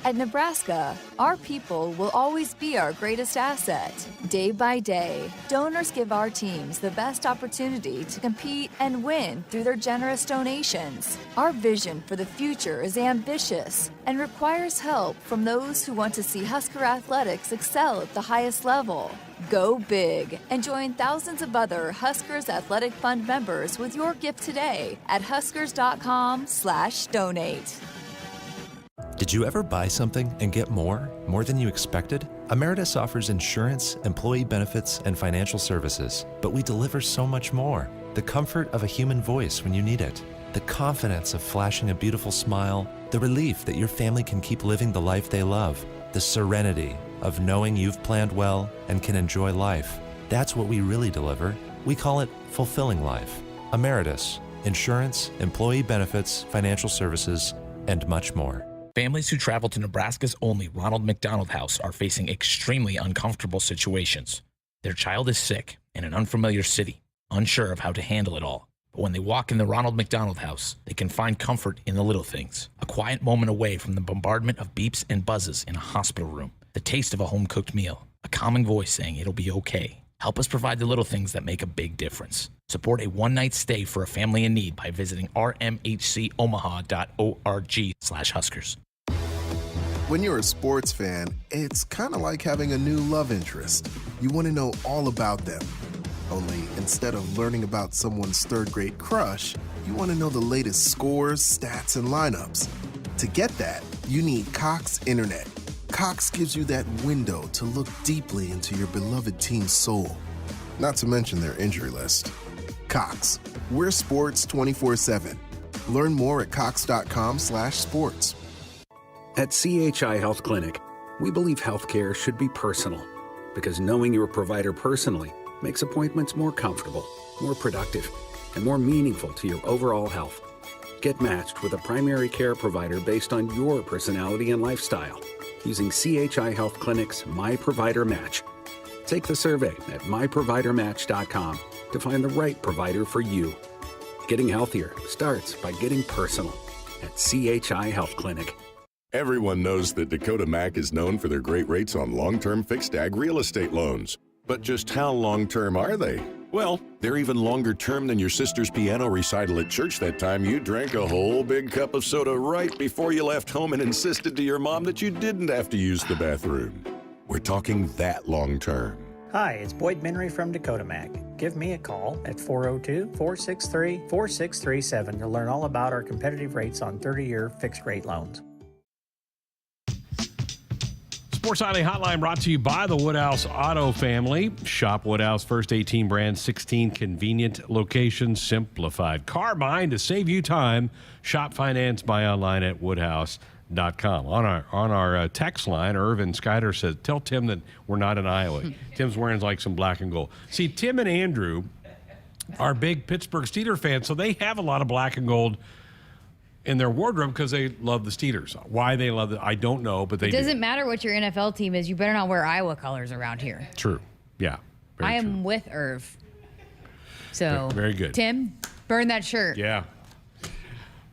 At Nebraska, our people will always be our greatest asset. Day by day, donors give our teams the best opportunity to compete and win through their generous donations. Our vision for the future is ambitious and requires help from those who want to see Husker athletics excel at the highest level. Go big and join thousands of other Huskers Athletic Fund members with your gift today at huskers.com/donate. Did you ever buy something and get more than you expected? Emeritus offers insurance, employee benefits, and financial services, but we deliver so much more. The comfort of a human voice when you need it, the confidence of flashing a beautiful smile, the relief that your family can keep living the life they love, the serenity of knowing you've planned well and can enjoy life. That's what we really deliver. We call it fulfilling life. Emeritus, insurance, employee benefits, financial services, and much more. Families who travel to Nebraska's only Ronald McDonald House are facing extremely uncomfortable situations. Their child is sick in an unfamiliar city, unsure of how to handle it all. But when they walk in the Ronald McDonald House, they can find comfort in the little things. A quiet moment away from the bombardment of beeps and buzzes in a hospital room. The taste of a home-cooked meal. A calming voice saying it'll be okay. Help us provide the little things that make a big difference. Support a one-night stay for a family in need by visiting rmhcomaha.org/Huskers. When you're a sports fan, it's kind of like having a new love interest. You want to know all about them. Only instead of learning about someone's third-grade crush, you want to know the latest scores, stats, and lineups. To get that, you need Cox Internet. Cox gives you that window to look deeply into your beloved team's soul. Not to mention their injury list. Cox, we're sports 24/7. Learn more at cox.com/sports. At CHI Health Clinic, we believe healthcare should be personal because knowing your provider personally makes appointments more comfortable, more productive, and more meaningful to your overall health. Get matched with a primary care provider based on your personality and lifestyle using CHI Health Clinic's My Provider Match. Take the survey at myprovidermatch.com to find the right provider for you. Getting healthier starts by getting personal at CHI Health Clinic. Everyone knows that Dakota Mac is known for their great rates on long-term fixed ag real estate loans. But just how long-term are they? Well, they're even longer term than your sister's piano recital at church that time you drank a whole big cup of soda right before you left home and insisted to your mom that you didn't have to use the bathroom. We're talking that long-term. Hi, it's Boyd Minry from Dakota Mac. Give me a call at 402-463-4637 to learn all about our competitive rates on 30-year fixed-rate loans. Sports Nightly Hotline brought to you by the Woodhouse Auto family. Shop Woodhouse, first 18 brands, 16 convenient locations, simplified car buying to save you time. Shop, finance, buy online at woodhouse.com. On our text line, Irvin Skyder says, tell Tim that we're not in Iowa. Tim's wearing like some black and gold. See, Tim and Andrew are big Pittsburgh Steelers fans, so they have a lot of black and gold in their wardrobe because they love the Steelers. Why they love it, I don't know, but they do. It doesn't matter what your NFL team is. You better not wear Iowa colors around here. True. Yeah. I am with Irv. So, very good. Tim, burn that shirt. Yeah.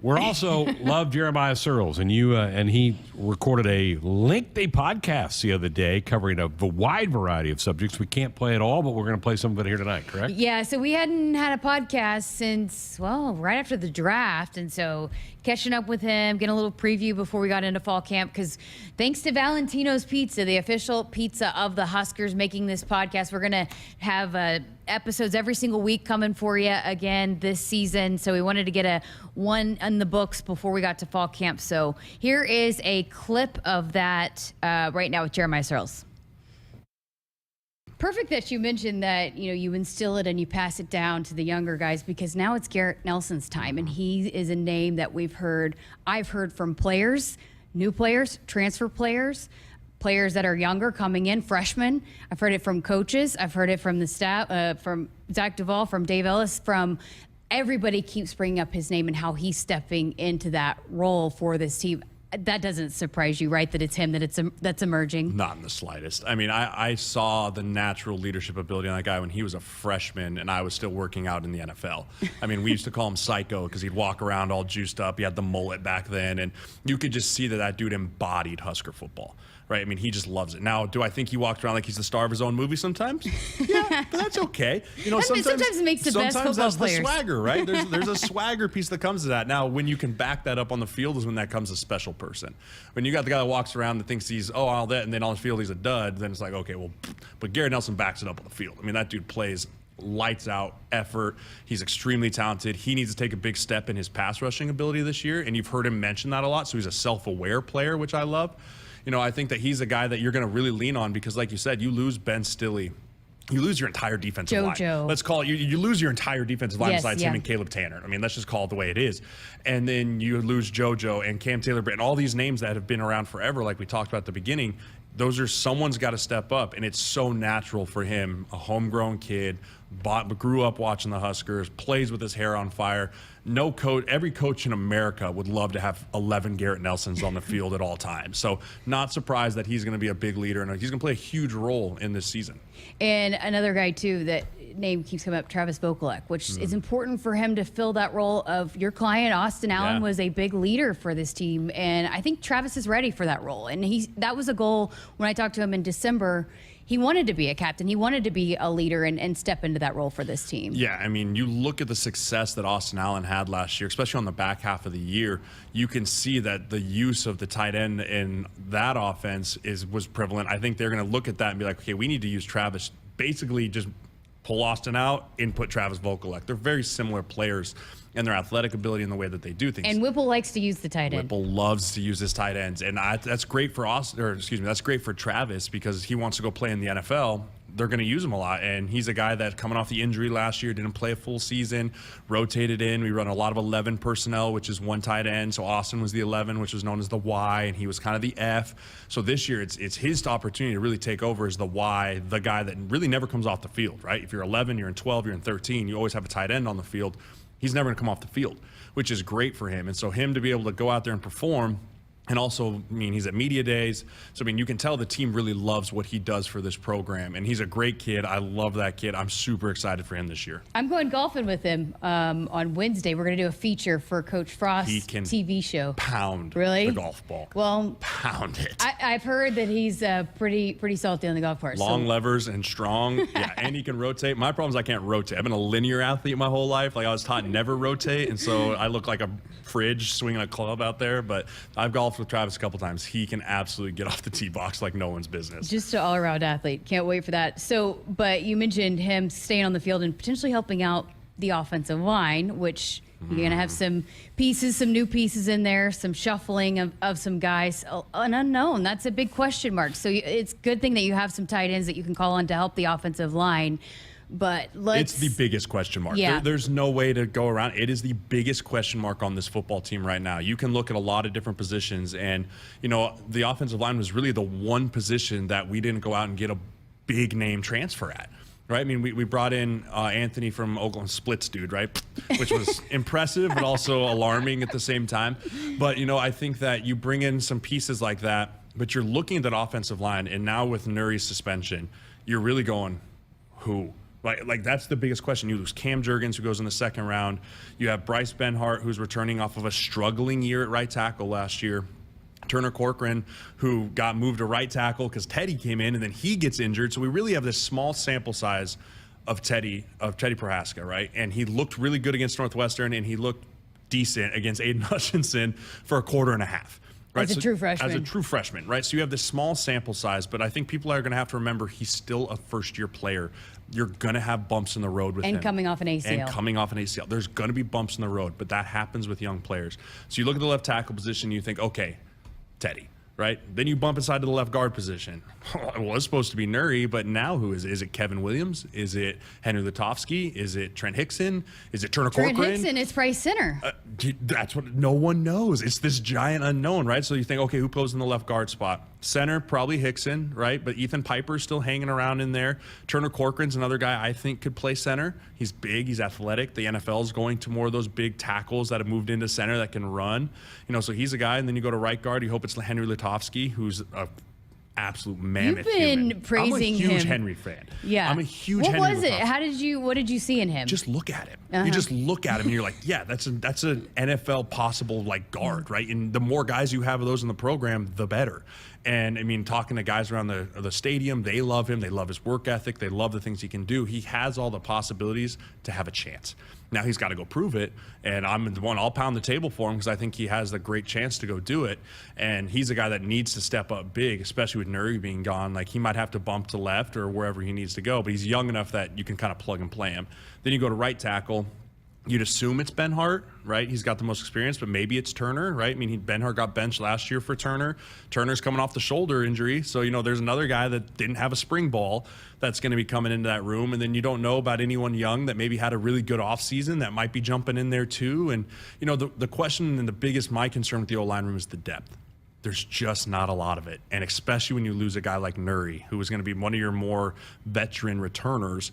We're also love Jeremiah Searles, and he recorded a lengthy podcast the other day covering a wide variety of subjects. We can't play it all, but we're going to play some of it here tonight, correct? Yeah, so we hadn't had a podcast since, well, right after the draft, and so catching up with him, getting a little preview before we got into fall camp, because thanks to Valentino's Pizza, the official pizza of the Huskers, making this podcast, we're going to have episodes every single week coming for you again this season. So we wanted to get one in the books before we got to fall camp. So here is a clip of that right now with Jeremiah Searles. Perfect that you mentioned that, you instill it and you pass it down to the younger guys, because now it's Garrett Nelson's time, and he is a name that I've heard from players, new players, transfer players that are younger coming in, freshmen. I've heard it from coaches. I've heard it from the staff, from Zach Duvall, from Dave Ellis, from everybody keeps bringing up his name and how he's stepping into that role for this team. That doesn't surprise you, right? That it's him that's emerging? Not in the slightest. I mean, I saw the natural leadership ability on that guy when he was a freshman and I was still working out in the NFL. I mean, we used to call him Psycho because he'd walk around all juiced up. He had the mullet back then, and you could just see that dude embodied Husker football. Right? I mean, he just loves it. Now, do I think he walked around like he's the star of his own movie sometimes? Yeah, but that's okay. Sometimes it makes the best football that's players. The swagger, right? There's a swagger piece that comes to that. Now, when you can back that up on the field is when that comes a special person. When you got the guy that walks around that thinks he's, all that, and then on the field he's a dud, then it's like, okay, well, but Garrett Nelson backs it up on the field. I mean, that dude plays lights out effort. He's extremely talented. He needs to take a big step in his pass rushing ability this year, and you've heard him mention that a lot, so he's a self-aware player, which I love. I think that he's a guy that you're going to really lean on because, like you said, you lose Ben Stilley. You lose your entire defensive line. Let's call it. You lose your entire defensive line besides him and Caleb Tanner. I mean, let's just call it the way it is. And then you lose JoJo and Cam Taylor-Britt and all these names that have been around forever, like we talked about at the beginning. Someone's got to step up, and it's so natural for him, a homegrown kid, grew up watching the Huskers, plays with his hair on fire. No coach, every coach in America would love to have 11 Garrett Nelsons on the field at all times. So not surprised that he's going to be a big leader, and he's going to play a huge role in this season. And another guy, too, that name keeps coming up, Travis Vokalek, which is important for him to fill that role of your client. Austin Allen was a big leader for this team, and I think Travis is ready for that role. And that was a goal when I talked to him in December. He wanted to be a captain. He wanted to be a leader and step into that role for this team. Yeah, I mean, you look at the success that Austin Allen had last year, especially on the back half of the year, you can see that the use of the tight end in that offense was prevalent. I think they're going to look at that and be like, okay, we need to use Travis, basically just pull Austin out, input Travis Vokalek. They're very similar players and their athletic ability and the way that they do things. And Whipple likes to use the tight end. Whipple loves to use his tight ends, and that's great for that's great for Travis because he wants to go play in the NFL. They're going to use him a lot, and he's a guy that coming off the injury last year, didn't play a full season, rotated in. We run a lot of 11 personnel, which is one tight end. So Austin was the 11, which was known as the Y, and he was kind of the F. So this year, it's his opportunity to really take over as the Y, the guy that really never comes off the field, right? If you're 11, you're in 12, you're in 13, you always have a tight end on the field. He's never going to come off the field, which is great for him. And so him to be able to go out there and perform, And also, I mean, he's at media days. So, I mean, you can tell the team really loves what he does for this program. And he's a great kid. I love that kid. I'm super excited for him this year. I'm going golfing with him on Wednesday. We're going to do a feature for Coach Frost's TV show. Pound really? the golf ball. Well, pound it. I've heard that he's pretty salty on the golf course. Long levers and strong. Yeah, and he can rotate. My problem is I can't rotate. I've been a linear athlete my whole life. Like, I was taught never rotate. And so I look like a fridge swinging a club out there. But I've golfed with Travis a couple times. He can absolutely get off the tee box like no one's business. Just an all-around athlete. Can't wait for that. So, but you mentioned him staying on the field and potentially helping out the offensive line, which you're going to have some new pieces in there, some shuffling of some guys. An unknown. That's a big question mark. So it's a good thing that you have some tight ends that you can call on to help the offensive line. But it's the biggest question mark. Yeah. There's no way to go around. It is the biggest question mark on this football team right now. You can look at a lot of different positions, and the offensive line was really the one position that we didn't go out and get a big name transfer at. Right? I mean, we brought in Anthony from Oklahoma, splits dude, right? Which was impressive, but also alarming at the same time. But, I think that you bring in some pieces like that, but you're looking at that offensive line, and now with Nuri's suspension, you're really going, who? Like that's the biggest question. You lose Cam Jurgens, who goes in the second round. You have Bryce Benhart, who's returning off of a struggling year at right tackle last year. Turner Corcoran, who got moved to right tackle because Teddy came in and then he gets injured. So we really have this small sample size of Teddy Prohaska, right? And he looked really good against Northwestern, and he looked decent against Aiden Hutchinson for a quarter and a half. Right? As a true freshman. As a true freshman, right? So you have this small sample size, but I think people are going to have to remember he's still a first-year player. You're going to have bumps in the road with him. And coming off an ACL. There's going to be bumps in the road, but that happens with young players. So you look at the left tackle position, you think, okay, Teddy, right? Then you bump inside to the left guard position. It was supposed to be Nuri, but now who is it? Is it Kevin Williams? Is it Henry Lutovsky? Is it Trent Hickson? Is it Turner Corcoran? Trent Hickson is Price center. That's what no one knows. It's this giant unknown, right? So you think, okay, who goes in the left guard spot? Center, probably Hickson, right? But Ethan Piper's still hanging around in there. Turner Corcoran's another guy I think could play center. He's big, he's athletic. The NFL is going to more of those big tackles that have moved into center that can run. So he's a guy. And then you go to right guard, you hope it's Henry Lutovsky, who's a absolute mammoth. You've been human. praising him. I'm a huge Henry fan. Yeah. I'm a huge What Henry was it? Lutovsky. What did you see in him? Just look at him. You just look at him and you're like, yeah, that's an NFL possible guard, right? And the more guys you have of those in the program, the better. And I mean, talking to guys around the stadium, they love him. They love his work ethic. They love the things he can do. He has all the possibilities to have a chance. Now he's got to go prove it, and I'm the one. I'll pound the table for him because I think he has the great chance to go do it. And he's a guy that needs to step up big, especially with Nuri being gone. Like, he might have to bump to left or wherever he needs to go, but he's young enough that you can kind of plug and play him. Then you go to right tackle. You'd assume it's Benhart, right? He's got the most experience, but maybe it's Turner, right? I mean, Benhart got benched last year for Turner. Turner's coming off the shoulder injury. So, there's another guy that didn't have a spring ball that's going to be coming into that room. And then you don't know about anyone young that maybe had a really good offseason that might be jumping in there too. And, the question and the biggest, my concern with the O-line room is the depth. There's just not a lot of it. And especially when you lose a guy like Nuri, who is going to be one of your more veteran returners,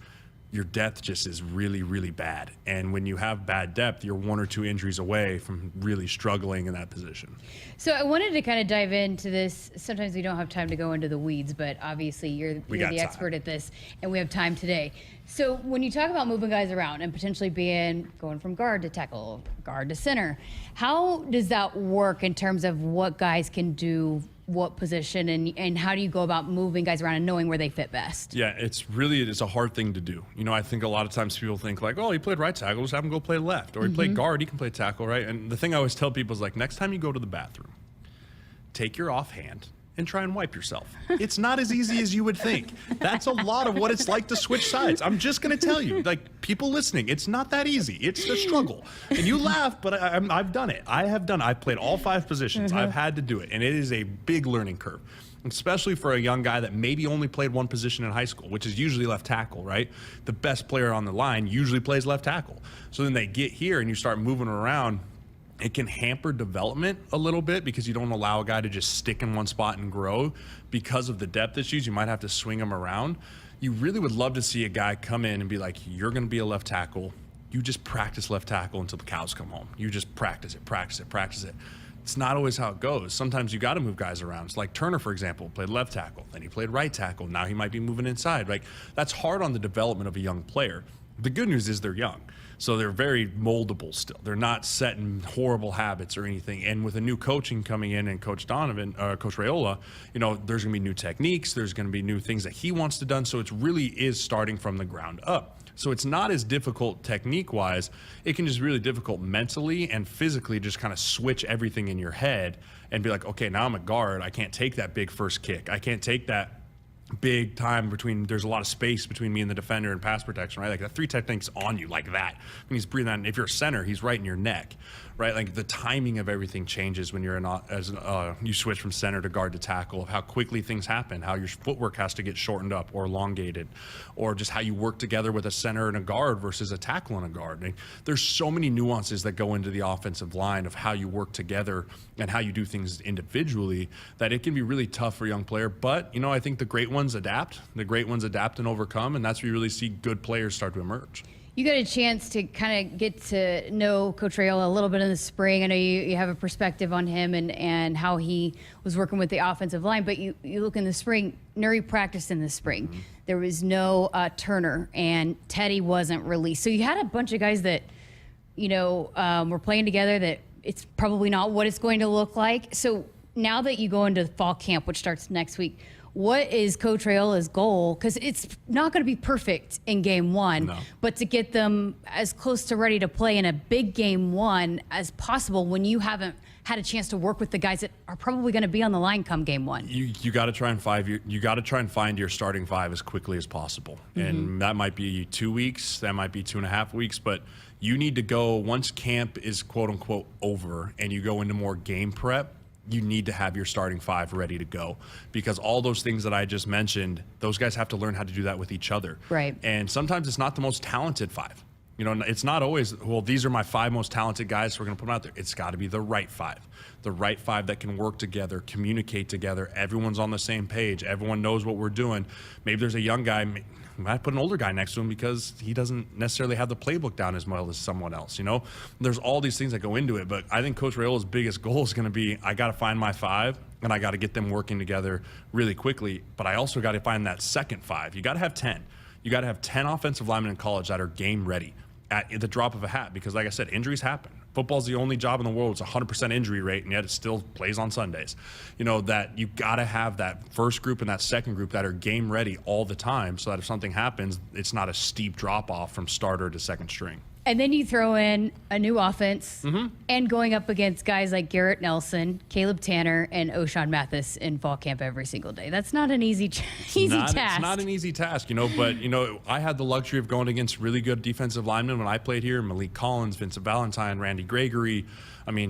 your depth just is really, really bad. And when you have bad depth, you're one or two injuries away from really struggling in that position. So I wanted to kind of dive into this. Sometimes we don't have time to go into the weeds, but obviously you're the expert at this, and we have time today. So when you talk about moving guys around and potentially going from guard to tackle, guard to center, how does that work in terms of what guys can do, what position, and how do you go about moving guys around and knowing where they fit best? Yeah, it's a hard thing to do. I think a lot of times people think like, oh, he played right tackle, just have him go play left. Or he played guard, he can play tackle, right? And the thing I always tell people is like, next time you go to the bathroom, take your offhand and try and wipe yourself. It's not as easy as you would think. That's a lot of what it's like to switch sides. I'm just going to tell you, people listening, it's not that easy. It's a struggle. And you laugh, but I've done it. I've played all 5 positions. I've had to do it. And it is a big learning curve, especially for a young guy that maybe only played one position in high school, which is usually left tackle, right? The best player on the line usually plays left tackle. So then they get here and you start moving around. It can hamper development a little bit because you don't allow a guy to just stick in one spot and grow. Because of the depth issues, you might have to swing him around. You really would love to see a guy come in and be like, you're going to be a left tackle. You just practice left tackle until the cows come home. You just practice it. It's not always how it goes. Sometimes you got to move guys around. It's like Turner, for example, played left tackle, then he played right tackle. Now he might be moving inside. Like, that's hard on the development of a young player. The good news is they're young, so they're very moldable still. They're not set in horrible habits or anything. And with a new coaching coming in and Coach Raiola, you know, there's going to be new techniques. There's going to be new things that he wants to done. So it really is starting from the ground up. So it's not as difficult technique-wise. It can just be really difficult mentally and physically, just kind of switch everything in your head and be like, okay, now I'm a guard. I can't take that big first kick. I can't take that big time between, there's a lot of space between me and the defender and pass protection, right? Like that 3 technique's on you like that. When he's breathing out, if you're a center, he's right in your neck, right? Like the timing of everything changes when you're you switch from center to guard to tackle, of how quickly things happen, how your footwork has to get shortened up or elongated, or just how you work together with a center and a guard versus a tackle and a guard. Like, there's so many nuances that go into the offensive line of how you work together and how you do things individually that it can be really tough for a young player. But, you know, I think the great ones adapt. The great ones adapt and overcome, and that's where you really see good players start to emerge. You got a chance to kind of get to know Coach Raiola a little bit in the spring. I know you have a perspective on him and how he was working with the offensive line, but you look in the spring, Nuri practiced in the spring. Mm-hmm. There was no Turner, and Teddy wasn't released. So you had a bunch of guys that, you know, were playing together that it's probably not what it's going to look like. So now that you go into fall camp, which starts next week, what is Coach Raiola's goal? Because it's not going to be perfect in game one, but to get them as close to ready to play in a big game one as possible when you haven't had a chance to work with the guys that are probably going to be on the line come game one. You got to try and find your starting 5 as quickly as possible, and that might be 2 weeks, that might be 2.5 weeks, but you need to go once camp is quote unquote over and you go into more game prep. You need to have your starting 5 ready to go, because all those things that I just mentioned, those guys have to learn how to do that with each other. Right. And sometimes it's not the most talented 5. You know, it's not always, well, these are my 5 most talented guys, so we're going to put them out there. It's got to be the right 5. The right 5 that can work together, communicate together. Everyone's on the same page. Everyone knows what we're doing. Maybe there's a young guy, we might put an older guy next to him because he doesn't necessarily have the playbook down as well as someone else, you know? There's all these things that go into it, but I think Coach Raiola's biggest goal is going to be, I got to find my 5, and I got to get them working together really quickly, but I also got to find that second 5. You got to have 10. You got to have 10 offensive linemen in college that are game ready at the drop of a hat, because like I said, injuries happen. Football's the only job in the world with a 100% injury rate, and yet it still plays on Sundays. You know, that you got to have that first group and that second group that are game ready all the time, so that if something happens, it's not a steep drop off from starter to second string. And then you throw in a new offense and going up against guys like Garrett Nelson, Caleb Tanner, and O'Shawn Mathis in fall camp every single day. That's not an easy task. It's not an easy task, you know, but, you know, I had the luxury of going against really good defensive linemen when I played here. Malik Collins, Vincent Valentine, Randy Gregory,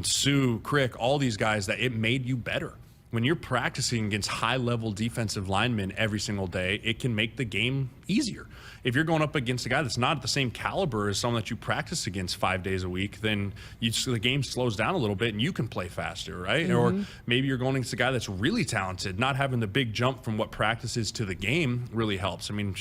Sue, Crick, all these guys, that it made you better. When you're practicing against high-level defensive linemen every single day, it can make the game easier. If you're going up against a guy that's not at the same caliber as someone that you practice against 5 days a week, then the game slows down a little bit and you can play faster, right? Or maybe you're going against a guy that's really talented. Not having the big jump from what practice is to the game really helps. I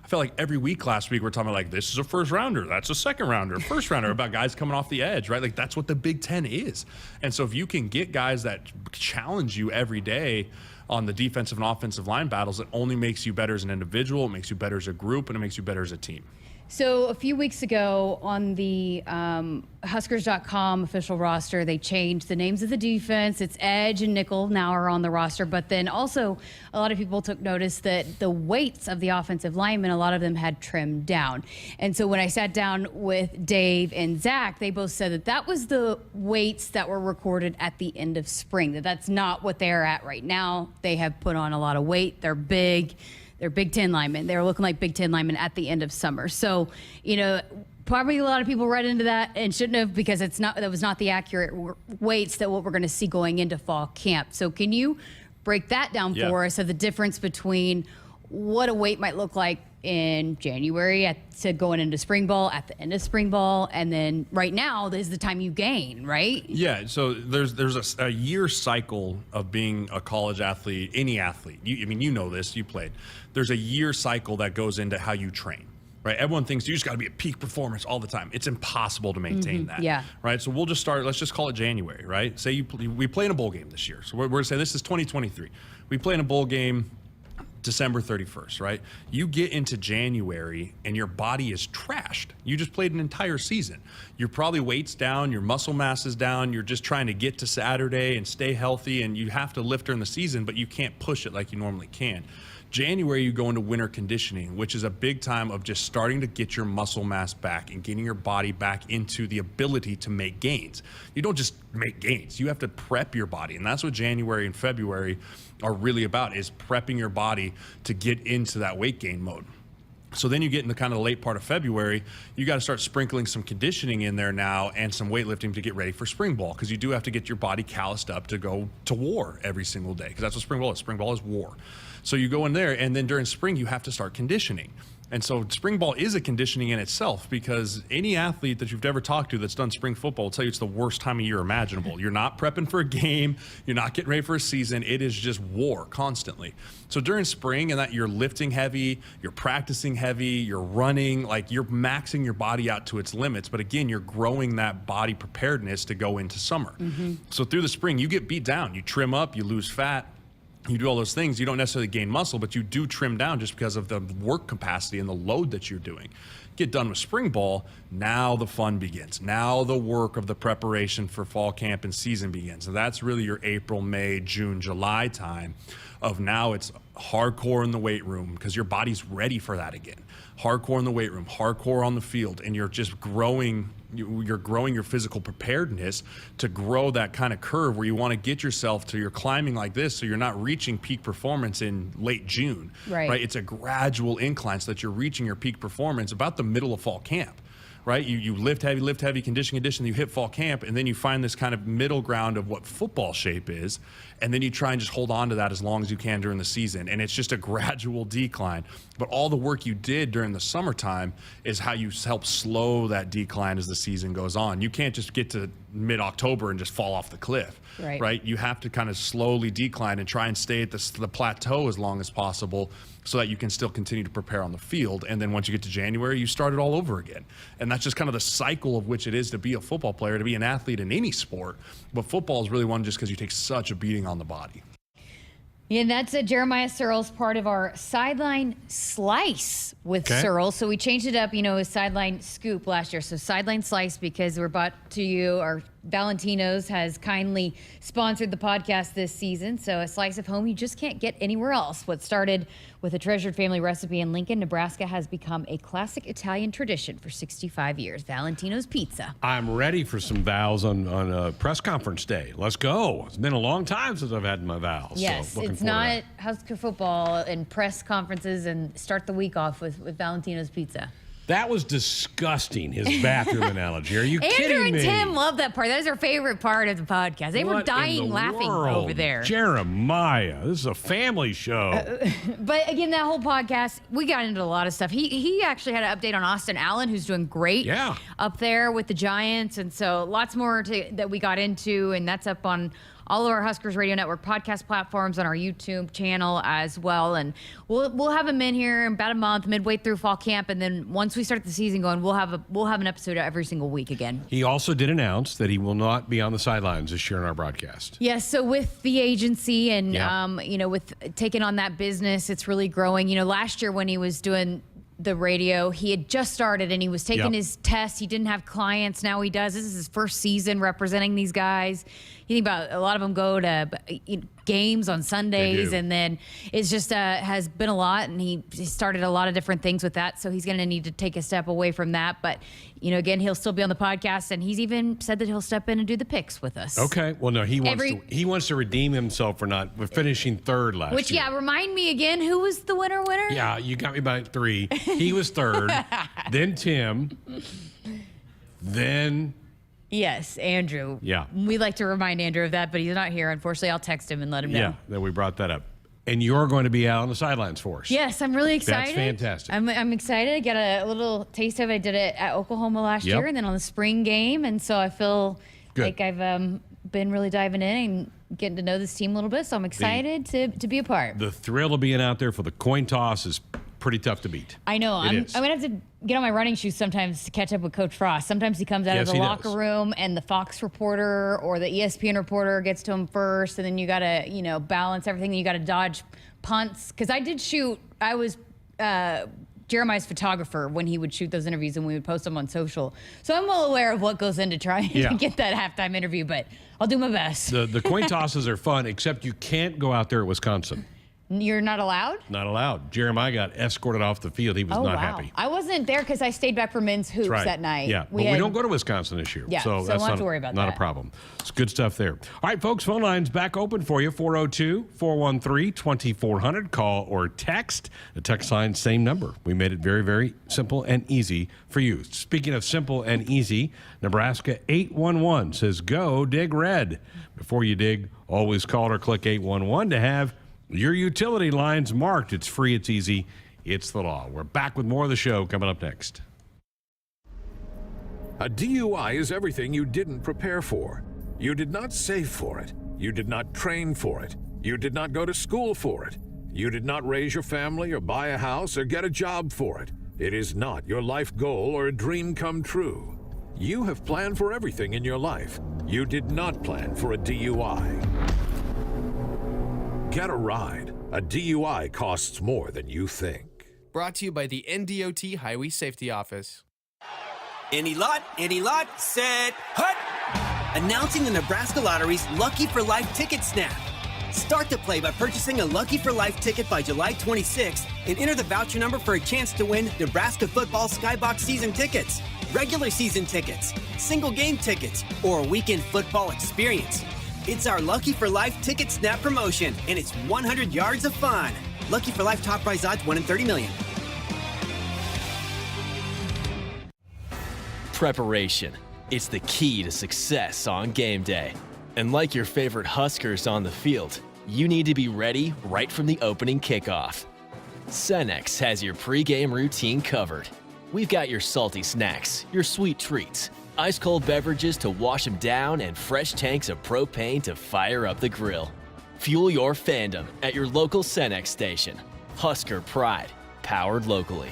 felt like every week last week we're talking about, like, this is a first rounder, that's a second rounder, first rounder, about guys coming off the edge, right? Like, that's what the Big Ten is. And so if you can get guys that challenge you every day on the defensive and offensive line battles, it only makes you better as an individual, it makes you better as a group, and it makes you better as a team. So a few weeks ago on the Huskers.com official roster, they changed the names of the defense. It's edge and nickel now are on the roster. But then also a lot of people took notice that the weights of the offensive linemen, a lot of them had trimmed down. And so when I sat down with Dave and Zach, they both said that was the weights that were recorded at the end of spring, that's not what they're at right now. They have put on a lot of weight. They're big. They're Big Ten linemen. They're looking like Big Ten linemen at the end of summer. So, you know, probably a lot of people read into that and shouldn't have, because that was not the accurate weights that what we're going to see going into fall camp. So can you break that down for us, of the difference between what a weight might look like in January going into spring ball, at the end of spring ball, and then right now is the time you gain, right? Yeah, so there's a year cycle of being a college athlete, any athlete. You know this, you played. There's a year cycle that goes into how you train. right? Everyone thinks you just got to be at peak performance all the time. It's impossible to maintain that. Yeah. Right. So we'll just start. Let's just call it January. Right. Say we play in a bowl game this year. So we're going to say this is 2023. We play in a bowl game December 31st, right? You get into January and your body is trashed. You just played an entire season. Your probably weight's down, your muscle mass is down, you're just trying to get to Saturday and stay healthy, and you have to lift during the season, but you can't push it like you normally can. January, you go into winter conditioning, which is a big time of just starting to get your muscle mass back and getting your body back into the ability to make gains. You don't just make gains. You have to prep your body. And that's what January and February are really about, is prepping your body to get into that weight gain mode. So then you get in the kind of the late part of February, you got to start sprinkling some conditioning in there now and some weightlifting to get ready for spring ball, because you do have to get your body calloused up to go to war every single day, because that's what spring ball is. Spring ball is war. So you go in there, and then during spring, you have to start conditioning. And so spring ball is a conditioning in itself, because any athlete that you've ever talked to that's done spring football will tell you it's the worst time of year imaginable. You're not prepping for a game. You're not getting ready for a season. It is just war constantly. So during spring, and that you're lifting heavy, you're practicing heavy, you're running, like you're maxing your body out to its limits. But again, you're growing that body preparedness to go into summer. So through the spring, you get beat down. You trim up, you lose fat. You do all those things. You don't necessarily gain muscle, but you do trim down just because of the work capacity and the load that you're doing. Get done with spring ball, now the fun begins. Now the work of the preparation for fall camp and season begins. And that's really your April, May, June, July time of now it's hardcore in the weight room, because your body's ready for that again. Hardcore in the weight room, hardcore on the field, and you're just growing. You're growing your physical preparedness to grow that kind of curve where you want to get yourself to, you're climbing like this, so you're not reaching peak performance in late June. Right? It's a gradual incline so that you're reaching your peak performance about the middle of fall camp. Right? You lift heavy, condition, you hit fall camp, and then you find this kind of middle ground of what football shape is, and then you try and just hold on to that as long as you can during the season. And it's just a gradual decline. But all the work you did during the summertime is how you help slow that decline as the season goes on. You can't just get to mid-October and just fall off the cliff. Right? You have to kind of slowly decline and try and stay at the plateau as long as possible, so that you can still continue to prepare on the field. And then once you get to January, you start it all over again. And that's just kind of the cycle of which it is to be a football player, to be an athlete in any sport. But football is really one just because you take such a beating on the body. Yeah, and that's Jeremiah Searles, part of our Sideline Slice with Searles. So we changed it up, a Sideline Scoop last year. So Sideline Slice, because we're brought to you, our Valentino's has kindly sponsored the podcast this season. So a slice of home you just can't get anywhere else. What started with a treasured family recipe in Lincoln, Nebraska, has become a classic Italian tradition for 65 years. Valentino's Pizza. I'm ready for some vows on a press conference day. Let's go. It's been a long time since I've had my vows. Yes, so it's not Husker football and press conferences and start the week off with Valentino's Pizza. That was disgusting, his bathroom analogy. Are you kidding me? Andrew and Tim love that part. That is our favorite part of the podcast. They were dying laughing over there. Jeremiah, this is a family show. But again, that whole podcast, we got into a lot of stuff. He actually had an update on Austin Allen, who's doing great up there with the Giants. And so lots more that we got into, and that's up on all of our Huskers Radio Network podcast platforms, on our YouTube channel as well. And we'll have him in here in about a month, midway through fall camp, and then once we start the season going, we'll have an episode every single week again. He also did announce that he will not be on the sidelines this year in our broadcast. Yes, so with the agency and with taking on that business, it's really growing. Last year when he was doing the radio, he had just started and he was taking his tests. He didn't have clients. Now he does. This is his first season representing these guys. You think about a lot of them go to games on Sundays, and then it's just has been a lot, and he started a lot of different things with that. So he's going to need to take a step away from that. But again, he'll still be on the podcast, and he's even said that he'll step in and do the picks with us. Okay. Well, no, he wants to redeem himself for finishing third last year. Remind me again, who was the winner? Yeah, you got me by 3. He was third, then Tim, then... Yes, Andrew. Yeah. We like to remind Andrew of that, but he's not here. Unfortunately, I'll text him and let him know. Yeah, that we brought that up. And you're going to be out on the sidelines for us. Yes, I'm really excited. That's fantastic. I'm excited. I got a little taste of it. I did it at Oklahoma last year and then on the spring game. And so I feel like I've been really diving in and getting to know this team a little bit. So I'm excited to be a part. The thrill of being out there for the coin toss is pretty tough to beat. I know. I'm going to have to get on my running shoes sometimes to catch up with Coach Frost. Sometimes he comes out of the locker room and the Fox reporter or the ESPN reporter gets to him first, and then you got to, balance everything. You got to dodge punts. Because I was Jeremiah's photographer when he would shoot those interviews and we would post them on social. So I'm well aware of what goes into trying to get that halftime interview, but I'll do my best. The coin tosses are fun, except you can't go out there at Wisconsin. You're not allowed? Not allowed. Jeremiah got escorted off the field. He was not happy. I wasn't there because I stayed back for men's hoops that night. Yeah, but we don't go to Wisconsin this year. Yeah, so that's don't have to worry about that. Not a problem. It's good stuff there. All right, folks, phone lines back open for you. 402-413-2400. Call or text. The text line, same number. We made it very, very simple and easy for you. Speaking of simple and easy, Nebraska 811 says, go dig red. Before you dig, always call or click 811 to have your utility lines marked. It's free, it's easy, it's the law. We're back with more of the show coming up next. A DUI is everything you didn't prepare for. You did not save for it. You did not train for it. You did not go to school for it. You did not raise your family or buy a house or get a job for it. It is not your life goal or a dream come true. You have planned for everything in your life. You did not plan for a DUI. Get a ride. A DUI costs more than you think. Brought to you by the NDOT Highway Safety Office. Any lot, set, hut! Announcing the Nebraska Lottery's Lucky for Life ticket snap. Start to play by purchasing a Lucky for Life ticket by July 26th and enter the voucher number for a chance to win Nebraska football Skybox season tickets, regular season tickets, single game tickets, or a weekend football experience. It's our Lucky for Life ticket snap promotion, and it's 100 yards of fun. Lucky for Life top prize odds 1 in 30 million. Preparation. It's the key to success on game day. And like your favorite Huskers on the field, you need to be ready right from the opening kickoff. Cenex has your pregame routine covered. We've got your salty snacks, your sweet treats, ice-cold beverages to wash them down, and fresh tanks of propane to fire up the grill. Fuel your fandom at your local Cenex station. Husker Pride, powered locally.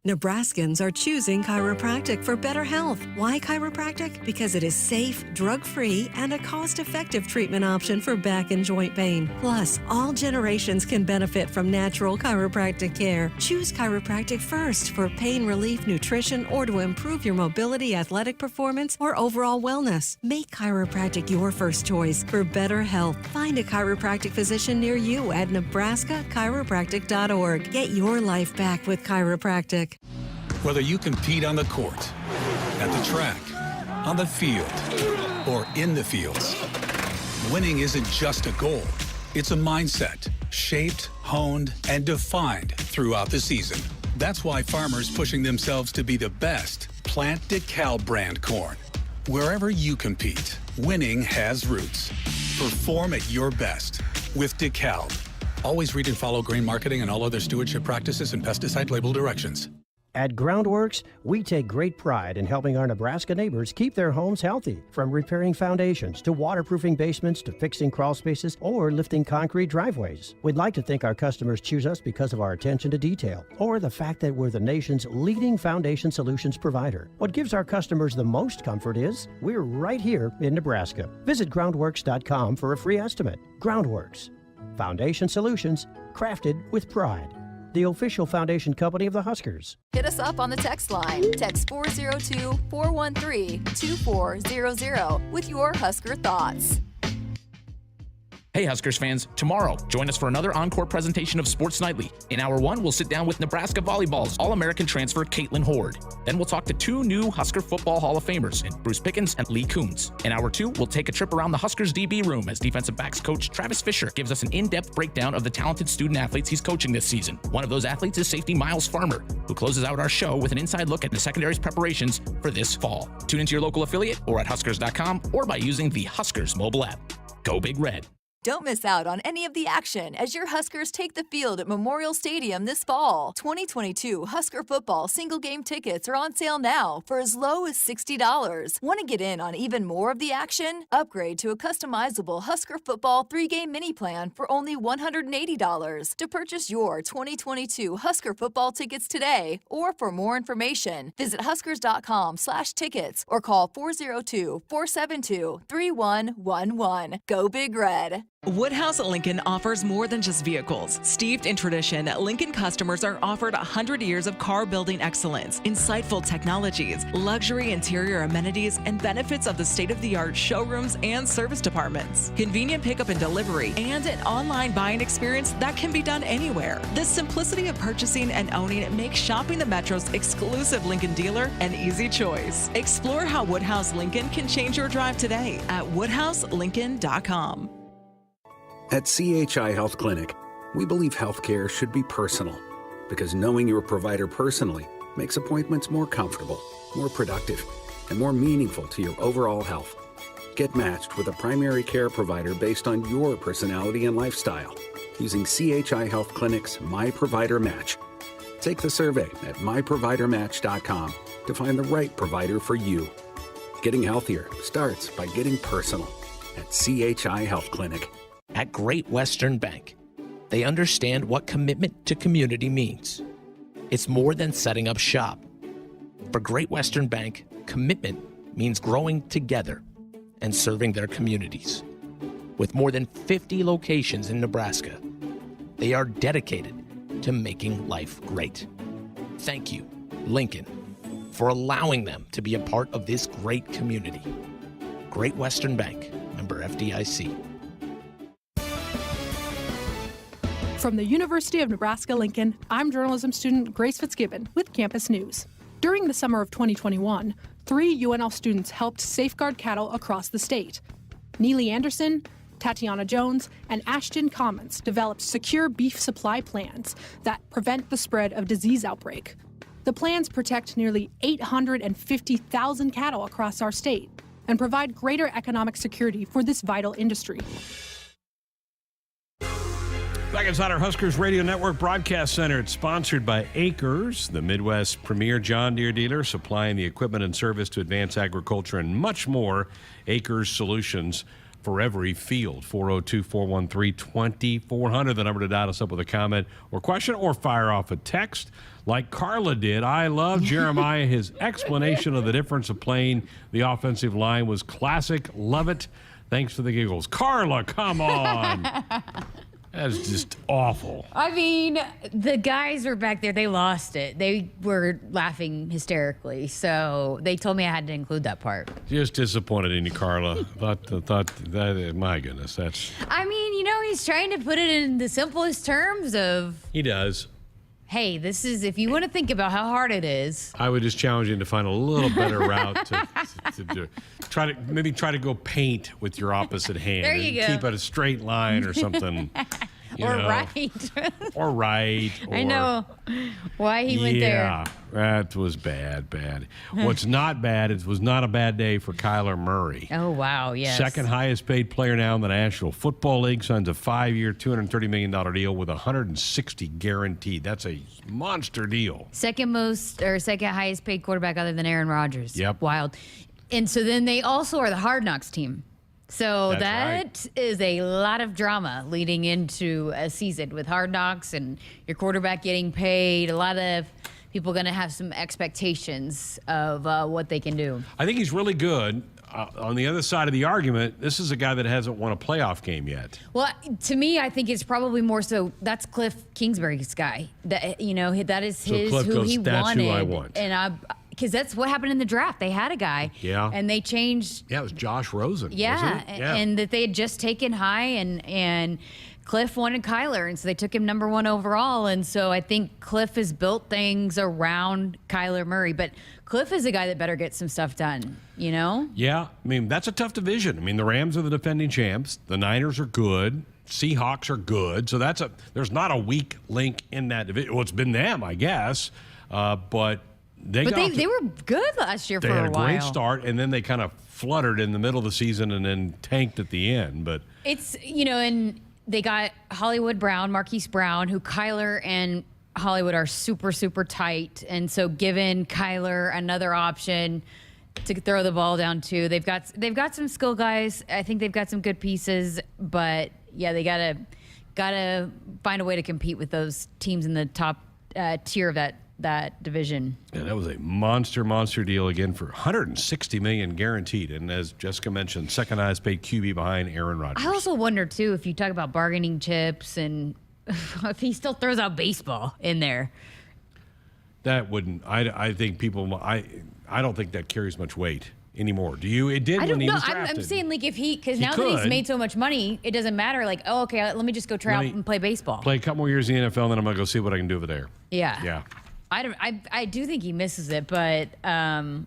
Nebraskans are choosing chiropractic for better health. Why chiropractic? Because it is safe, drug-free, and a cost-effective treatment option for back and joint pain. Plus, all generations can benefit from natural chiropractic care. Choose chiropractic first for pain relief, nutrition, or to improve your mobility, athletic performance, or overall wellness. Make chiropractic your first choice for better health. Find a chiropractic physician near you at nebraska-chiropractic.org. Get your life back with chiropractic. Whether you compete on the court, at the track, on the field, or in the fields, winning isn't just a goal. It's a mindset, shaped, honed, and defined throughout the season. That's why farmers pushing themselves to be the best plant DeKalb brand corn. Wherever you compete, winning has roots. Perform at your best with DeKalb. Always read and follow grain marketing and all other stewardship practices and pesticide label directions. At Groundworks, we take great pride in helping our Nebraska neighbors keep their homes healthy. From repairing foundations to waterproofing basements to fixing crawl spaces or lifting concrete driveways. We'd like to think our customers choose us because of our attention to detail or the fact that we're the nation's leading foundation solutions provider. What gives our customers the most comfort is we're right here in Nebraska. Visit groundworks.com for a free estimate. Groundworks. Foundation solutions crafted with pride. The official foundation company of the Huskers. Hit us up on the text line. Text 402-413-2400 with your Husker thoughts. Hey Huskers fans, tomorrow, join us for another encore presentation of Sports Nightly. In Hour 1, we'll sit down with Nebraska Volleyball's All-American transfer Caitlin Horde. Then we'll talk to two new Husker Football Hall of Famers, in Bruce Pickens and Lee Coons. In Hour 2, we'll take a trip around the Huskers DB room as defensive backs coach Travis Fisher gives us an in-depth breakdown of the talented student athletes he's coaching this season. One of those athletes is safety Miles Farmer, who closes out our show with an inside look at the secondary's preparations for this fall. Tune into your local affiliate or at Huskers.com or by using the Huskers mobile app. Go Big Red. Don't miss out on any of the action as your Huskers take the field at Memorial Stadium this fall. 2022 Husker football single game tickets are on sale now for as low as $60. Want to get in on even more of the action? Upgrade to a customizable Husker football 3-game mini plan for only $180. To purchase your 2022 Husker football tickets today or for more information, visit huskers.com/tickets or call 402-472-3111. Go Big Red. Woodhouse Lincoln offers more than just vehicles. Steeped in tradition, Lincoln customers are offered 100 years of car building excellence, insightful technologies, luxury interior amenities, and benefits of the state-of-the-art showrooms and service departments. Convenient pickup and delivery, and an online buying experience that can be done anywhere. The simplicity of purchasing and owning makes shopping the Metro's exclusive Lincoln dealer an easy choice. Explore how Woodhouse Lincoln can change your drive today at woodhouselincoln.com. At CHI Health Clinic, we believe healthcare should be personal because knowing your provider personally makes appointments more comfortable, more productive, and more meaningful to your overall health. Get matched with a primary care provider based on your personality and lifestyle using CHI Health Clinic's My Provider Match. Take the survey at myprovidermatch.com to find the right provider for you. Getting healthier starts by getting personal at CHI Health Clinic. At Great Western Bank, they understand what commitment to community means. It's more than setting up shop. For Great Western Bank, commitment means growing together and serving their communities. With more than 50 locations in Nebraska, they are dedicated to making life great. Thank you, Lincoln, for allowing them to be a part of this great community. Great Western Bank, member FDIC. From the University of Nebraska-Lincoln, I'm journalism student Grace Fitzgibbon with Campus News. During the summer of 2021, 3 UNL students helped safeguard cattle across the state. Neely Anderson, Tatiana Jones, and Ashton Commons developed secure beef supply plans that prevent the spread of disease outbreak. The plans protect nearly 850,000 cattle across our state and provide greater economic security for this vital industry. Back inside our Huskers Radio Network Broadcast Center, it's sponsored by Acres, the Midwest's premier John Deere dealer, supplying the equipment and service to advance agriculture and much more. Acres solutions for every field. 402-413-2400, the number to dial us up with a comment or question or fire off a text like Carla did. I love Jeremiah. His explanation of the difference of playing the offensive line was classic. Love it. Thanks for the giggles. Carla, come on. That is just awful. I mean, the guys were back there. They lost it. They were laughing hysterically. So they told me I had to include that part. Just disappointed in you, Carla. thought that, my goodness, that's... I mean, you know, he's trying to put it in the simplest terms of... He does. Hey, this is, if you want to think about how hard it is. I would just challenge you to find a little better route to do it. Try to go paint with your opposite hand. There you go. Keep it a straight line or something. Right. Or right. I know why he went there. Yeah, that was bad. What's not bad, it was not a bad day for Kyler Murray. Oh, wow, yes. Second highest paid player now in the National Football League, signs a 5-year, $230 million deal with $160 guaranteed. That's a monster deal. Second highest paid quarterback other than Aaron Rodgers. Yep. Wild. And so then they also are the Hard Knocks team. So that is a lot of drama leading into a season with Hard Knocks and your quarterback getting paid. A lot of people going to have some expectations of what they can do. I think he's really good. On the other side of the argument, this is a guy that hasn't won a playoff game yet. Well, to me, I think it's probably more so that's Cliff Kingsbury's guy. That is his who he wanted. That's who I want. And because that's what happened in the draft. They had a guy. Yeah. And they changed. Yeah, it was Josh Rosen. Yeah. Wasn't it? Yeah. And that they had just taken high and Cliff wanted Kyler. And so they took him number 1 overall. And so I think Cliff has built things around Kyler Murray. But Cliff is a guy that better get some stuff done, you know? Yeah. I mean, that's a tough division. I mean, the Rams are the defending champs. The Niners are good. Seahawks are good. So there's not a weak link in that division. Well, it's been them, I guess. But They were good last year for a while. They had a great start, and then they kind of fluttered in the middle of the season and then tanked at the end. But it's, and they got Hollywood Brown, Marquise Brown, who Kyler and Hollywood are super, super tight. And so giving Kyler another option to throw the ball down to, they've got some skill guys. I think they've got some good pieces, but yeah, they gotta find a way to compete with those teams in the top tier of that division. Yeah, that was a monster deal again for $160 million guaranteed. And as Jessica mentioned, second highest paid QB behind Aaron Rodgers. I also wonder too, if you talk about bargaining chips and if he still throws out baseball in there. That wouldn't. I think people. I don't think that carries much weight anymore. Do you? It did when he was drafted. I'm saying like if because now that he's made so much money, it doesn't matter. Like, oh, okay, let me just go try out and play baseball. Play a couple more years in the NFL, and then I'm gonna go see what I can do over there. Yeah. Yeah. I do think he misses it, but and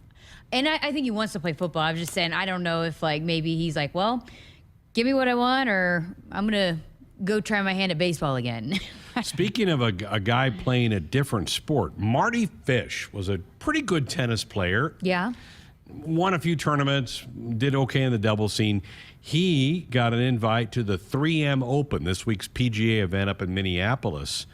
I think he wants to play football. I'm just saying I don't know if like maybe he's like, well, give me what I want, or I'm gonna go try my hand at baseball again. Speaking of a guy playing a different sport, Marty Fish was a pretty good tennis player. Yeah. Won a few tournaments, did okay in the double scene. He got an invite to the 3M Open, this week's PGA event up in Minneapolis.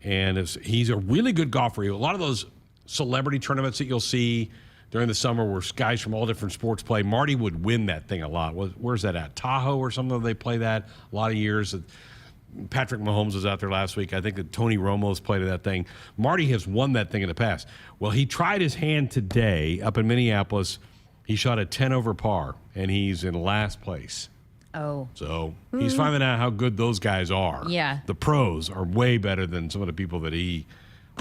And he's a really good golfer. A lot of those celebrity tournaments that you'll see during the summer where guys from all different sports play, Marty would win that thing a lot. Where's that at? Tahoe or something? They play that a lot of years. Patrick Mahomes was out there last week. I think that Tony Romo's played that thing. Marty has won that thing in the past. Well, he tried his hand today up in Minneapolis. He shot a 10 over par, and he's in last place. Oh. So he's finding out how good those guys are. Yeah. The pros are way better than some of the people that he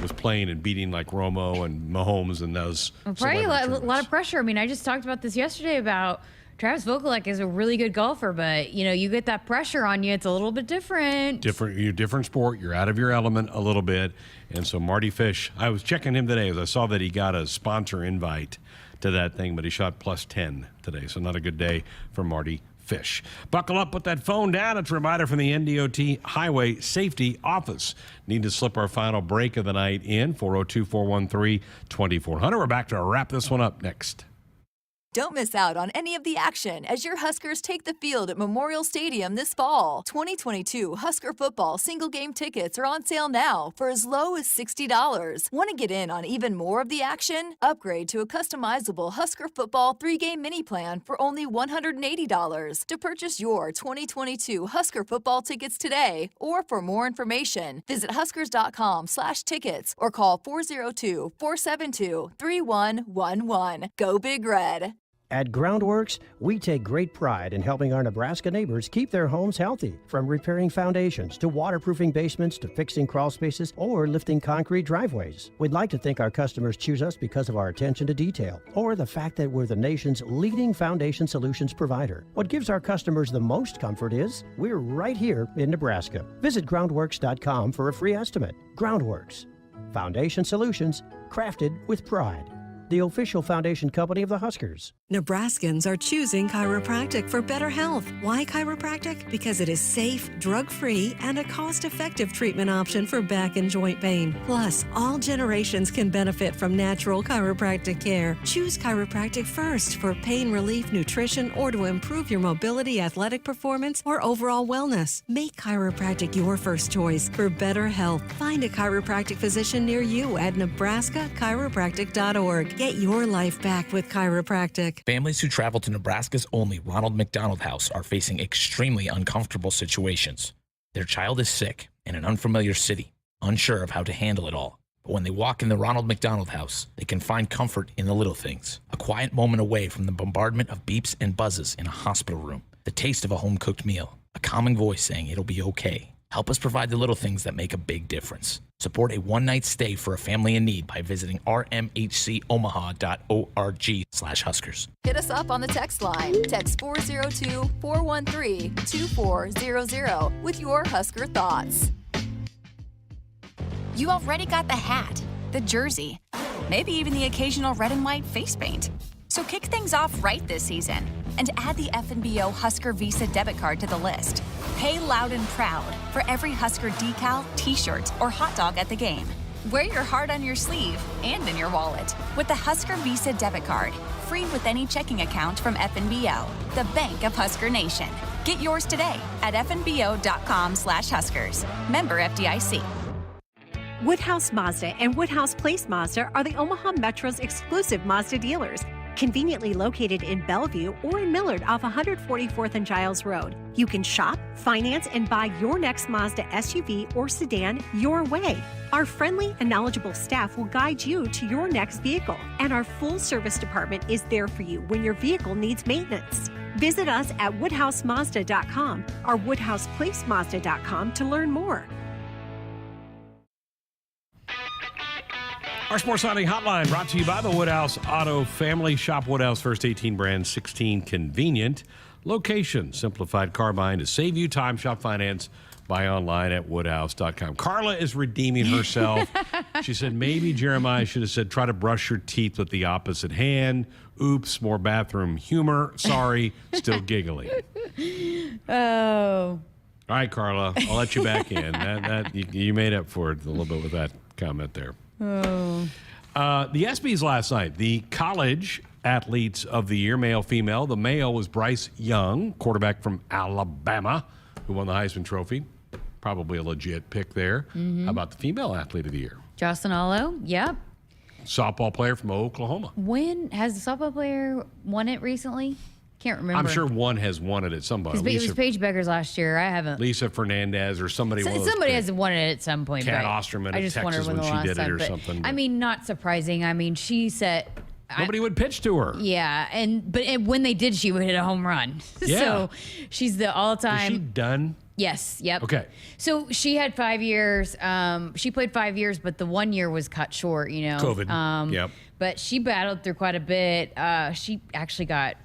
was playing and beating, like Romo and Mahomes and those. Probably a lot of pressure. I mean, I just talked about this yesterday about Travis Vokalek is a really good golfer, but you get that pressure on you. It's a little bit different. You're different sport. You're out of your element a little bit. And so Marty Fish, I was checking him today as I saw that he got a sponsor invite to that thing, but he shot plus 10 today. So not a good day for Marty Fish. Buckle up, put that phone down. It's a reminder from the NDOT Highway Safety Office. Need to slip our final break of the night in, 402-413-2400. We're back to wrap this one up next. Don't miss out on any of the action as your Huskers take the field at Memorial Stadium this fall. 2022 Husker football single game tickets are on sale now for as low as $60. Want to get in on even more of the action? Upgrade to a customizable Husker football 3-game mini plan for only $180. To purchase your 2022 Husker football tickets today or for more information, visit huskers.com/tickets or call 402-472-3111. Go Big Red. At Groundworks, we take great pride in helping our Nebraska neighbors keep their homes healthy. From repairing foundations to waterproofing basements to fixing crawl spaces or lifting concrete driveways. We'd like to think our customers choose us because of our attention to detail or the fact that we're the nation's leading foundation solutions provider. What gives our customers the most comfort is we're right here in Nebraska. Visit groundworks.com for a free estimate. Groundworks, foundation solutions crafted with pride. The official foundation company of the Huskers. Nebraskans are choosing chiropractic for better health. Why chiropractic? Because it is safe, drug-free, and a cost-effective treatment option for back and joint pain. Plus, all generations can benefit from natural chiropractic care. Choose chiropractic first for pain relief, nutrition, or to improve your mobility, athletic performance, or overall wellness. Make chiropractic your first choice for better health. Find a chiropractic physician near you at nebraska-chiropractic.org. Get your life back with chiropractic. Families who travel to Nebraska's only Ronald McDonald House are facing extremely uncomfortable situations. Their child is sick in an unfamiliar city, unsure of how to handle it all. But when they walk in the Ronald McDonald House, they can find comfort in the little things. A quiet moment away from the bombardment of beeps and buzzes in a hospital room. The taste of a home-cooked meal. A calming voice saying it'll be okay. Help us provide the little things that make a big difference. Support a one-night stay for a family in need by visiting rmhcomaha.org/Huskers. Hit us up on the text line. Text 402-413-2400 with your Husker thoughts. You already got the hat, the jersey, maybe even the occasional red and white face paint. So kick things off right this season and add the FNBO Husker Visa debit card to the list. Pay loud and proud for every Husker decal, t-shirt, or hot dog at the game. Wear your heart on your sleeve and in your wallet with the Husker Visa debit card. Free with any checking account from FNBO, the bank of Husker Nation. Get yours today at fnbo.com/Huskers. Member FDIC. Woodhouse Mazda and Woodhouse Place Mazda are the Omaha Metro's exclusive Mazda dealers. Conveniently located in Bellevue or in Millard off 144th and Giles Road. You can shop, finance, and buy your next Mazda SUV or sedan your way. Our friendly and knowledgeable staff will guide you to your next vehicle, and our full service department is there for you when your vehicle needs maintenance. Visit us at woodhousemazda.com or woodhouseplacemazda.com to learn more. Our Sports Nightly Hotline brought to you by the Woodhouse Auto Family. Shop Woodhouse First 18 brands, 16 convenient locations. Simplified car buying to save you time. Shop finance. Buy online at woodhouse.com. Carla is redeeming herself. She said maybe Jeremiah should have said try to brush your teeth with the opposite hand. Oops, more bathroom humor. Sorry, still giggling. Oh. All right, Carla, I'll let you back in. You made up for it a little bit with that comment there. Oh. The ESPYs last night, the college athletes of the year, male, female. The male was Bryce Young, quarterback from Alabama, who won the Heisman Trophy. Probably a legit pick there. Mm-hmm. How about the female athlete of the year? Jocelyn Allo, yep. Softball player from Oklahoma. When has the softball player won it recently? Can't remember. I'm sure one has won it at some point. It was Paige Beckers last year. I haven't. Lisa Fernandez or somebody. Somebody has won it at some point. Kat Osterman I at just Texas wondered when the she last did it time, or but, something. I mean, not surprising. I mean, she said nobody would pitch to her. Yeah, but when they did, she would hit a home run. Yeah. So she's the all-time. Is she done? Yes. Yep. Okay. So she had 5 years. She played 5 years, but the 1 year was cut short. You know. COVID. Yep. But she battled through quite a bit. She actually got.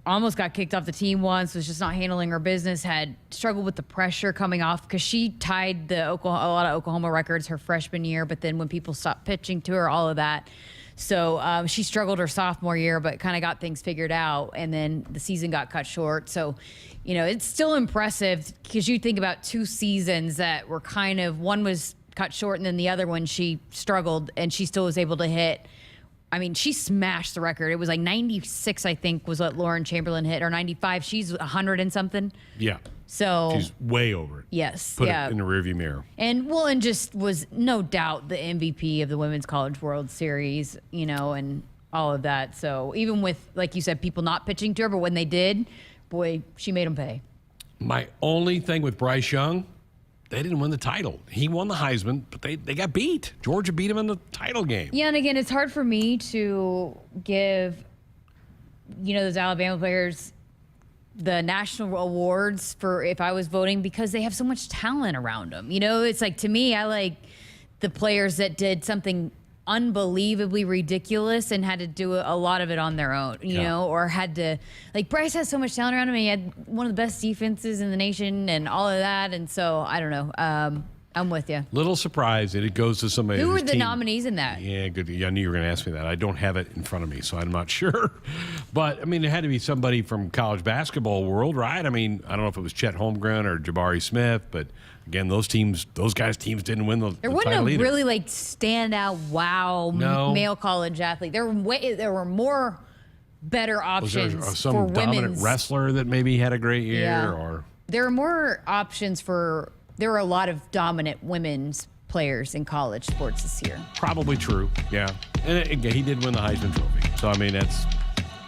Almost got kicked off the team once, was just not handling her business, had struggled with the pressure coming off because she tied a lot of Oklahoma records her freshman year, but then when people stopped pitching to her, all of that. So she struggled her sophomore year, but kind of got things figured out, and then the season got cut short. So, you know, it's still impressive because you think about 2 seasons that were kind of, one was cut short and then the other one she struggled, and she still was able to hit. I mean, she smashed the record. It was like 96, I think, was what Lauren Chamberlain hit, or 95. She's 100 and something. Yeah. So she's way over it. Yes. Put yeah. it in the rearview mirror. And just was no doubt the MVP of the Women's College World Series, you know, and all of that. So even with, like you said, people not pitching to her, but when they did, boy, she made them pay. My only thing with Bryce Young, they didn't win the title. He won the Heisman, but they got beat. Georgia beat him in the title game. Yeah, and again, it's hard for me to give, you know, those Alabama players the national awards for if I was voting because they have so much talent around them. You know, it's like, to me, I like the players that did something unbelievably ridiculous and had to do a lot of it on their own, you know, or had to, like, Bryce has so much talent around him. He had one of the best defenses in the nation and all of that. And so, I don't know. I'm with you. Little surprised that it goes to somebody. Who were the nominees in that? Yeah, good. Yeah, I knew you were going to ask me that. I don't have it in front of me, so I'm not sure. But, I mean, it had to be somebody from college basketball world, right? I mean, I don't know if it was Chet Holmgren or Jabari Smith, but again, those guys' teams didn't win the There the wasn't title a either. really like standout male college athlete. There were more better Was there options some for dominant women's wrestler that maybe had a great year? Yeah. Or There were more options for. There were a lot of dominant women's players in college sports this year. Probably true, yeah. And again, he did win the Heisman Trophy, so I mean that's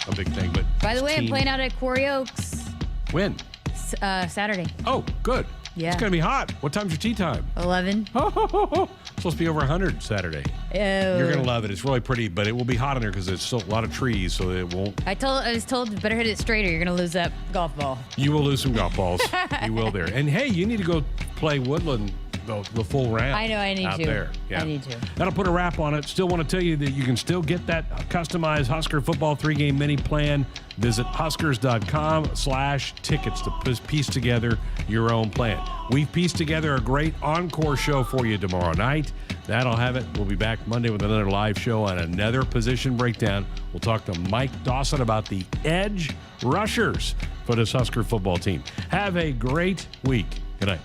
a big thing. But By the his way, I'm team- playing out at Quarry Oaks When? Saturday. Oh, good. Yeah. It's going to be hot. What time's your tea time? 11. Supposed to be over 100 Saturday. Oh. You're going to love it. It's really pretty, but it will be hot in there because there's still a lot of trees, so it won't. I was told you better hit it straight or you're going to lose that golf ball. You will lose some golf balls. You will there. And hey, you need to go play Woodland the full round. I know, I need out to. there. Yeah. I need to. That'll put a wrap on it. Still want to tell you that you can still get that customized Husker football 3-game mini plan. Visit huskers.com/tickets to piece together your own plan. We've pieced together a great encore show for you tomorrow night. That'll have it. We'll be back Monday with another live show on another position breakdown. We'll talk to Mike Dawson about the edge rushers for this Husker football team. Have a great week. Good night.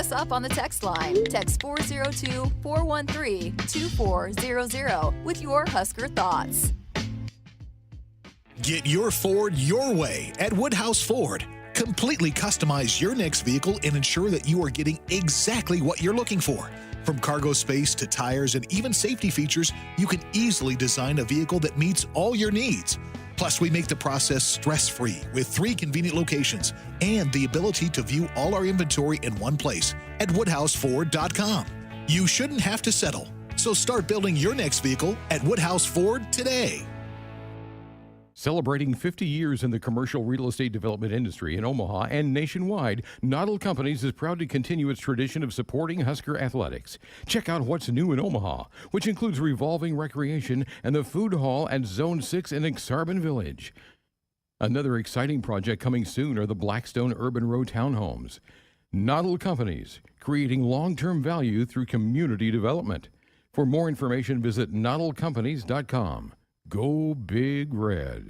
us up on the text line. Text 402-413-2400 with your Husker thoughts. Get your Ford your way at Woodhouse Ford. Completely customize your next vehicle and ensure that you are getting exactly what you're looking for. From cargo space to tires and even safety features, you can easily design a vehicle that meets all your needs. Plus, we make the process stress-free with 3 convenient locations and the ability to view all our inventory in one place at WoodhouseFord.com. You shouldn't have to settle, so start building your next vehicle at Woodhouse Ford today. Celebrating 50 years in the commercial real estate development industry in Omaha and nationwide, Noddle Companies is proud to continue its tradition of supporting Husker athletics. Check out what's new in Omaha, which includes revolving recreation and the food hall at Zone 6 in Exarban Village. Another exciting project coming soon are the Blackstone Urban Row townhomes. Noddle Companies, creating long-term value through community development. For more information, visit noddlecompanies.com. Go Big Red.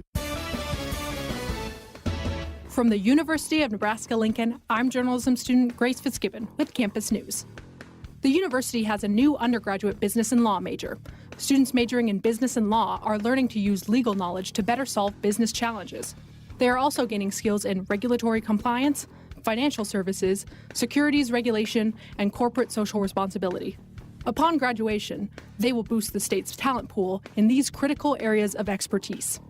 From the University of Nebraska-Lincoln, I'm journalism student Grace Fitzgibbon with Campus News. The university has a new undergraduate business and law major. Students majoring in business and law are learning to use legal knowledge to better solve business challenges. They are also gaining skills in regulatory compliance, financial services, securities regulation, and corporate social responsibility. Upon graduation, they will boost the state's talent pool in these critical areas of expertise.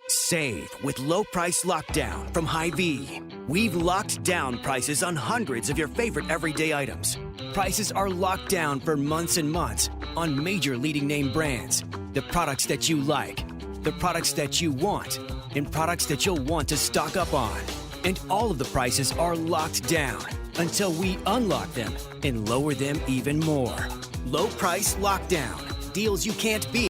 Save with low price lockdown from Hy-Vee. We've locked down prices on hundreds of your favorite everyday items. Prices are locked down for months and months on major leading name brands. The products that you like, the products that you want, and products that you'll want to stock up on. And all of the prices are locked down until we unlock them and lower them even more. Low price lockdown. Deals you can't beat.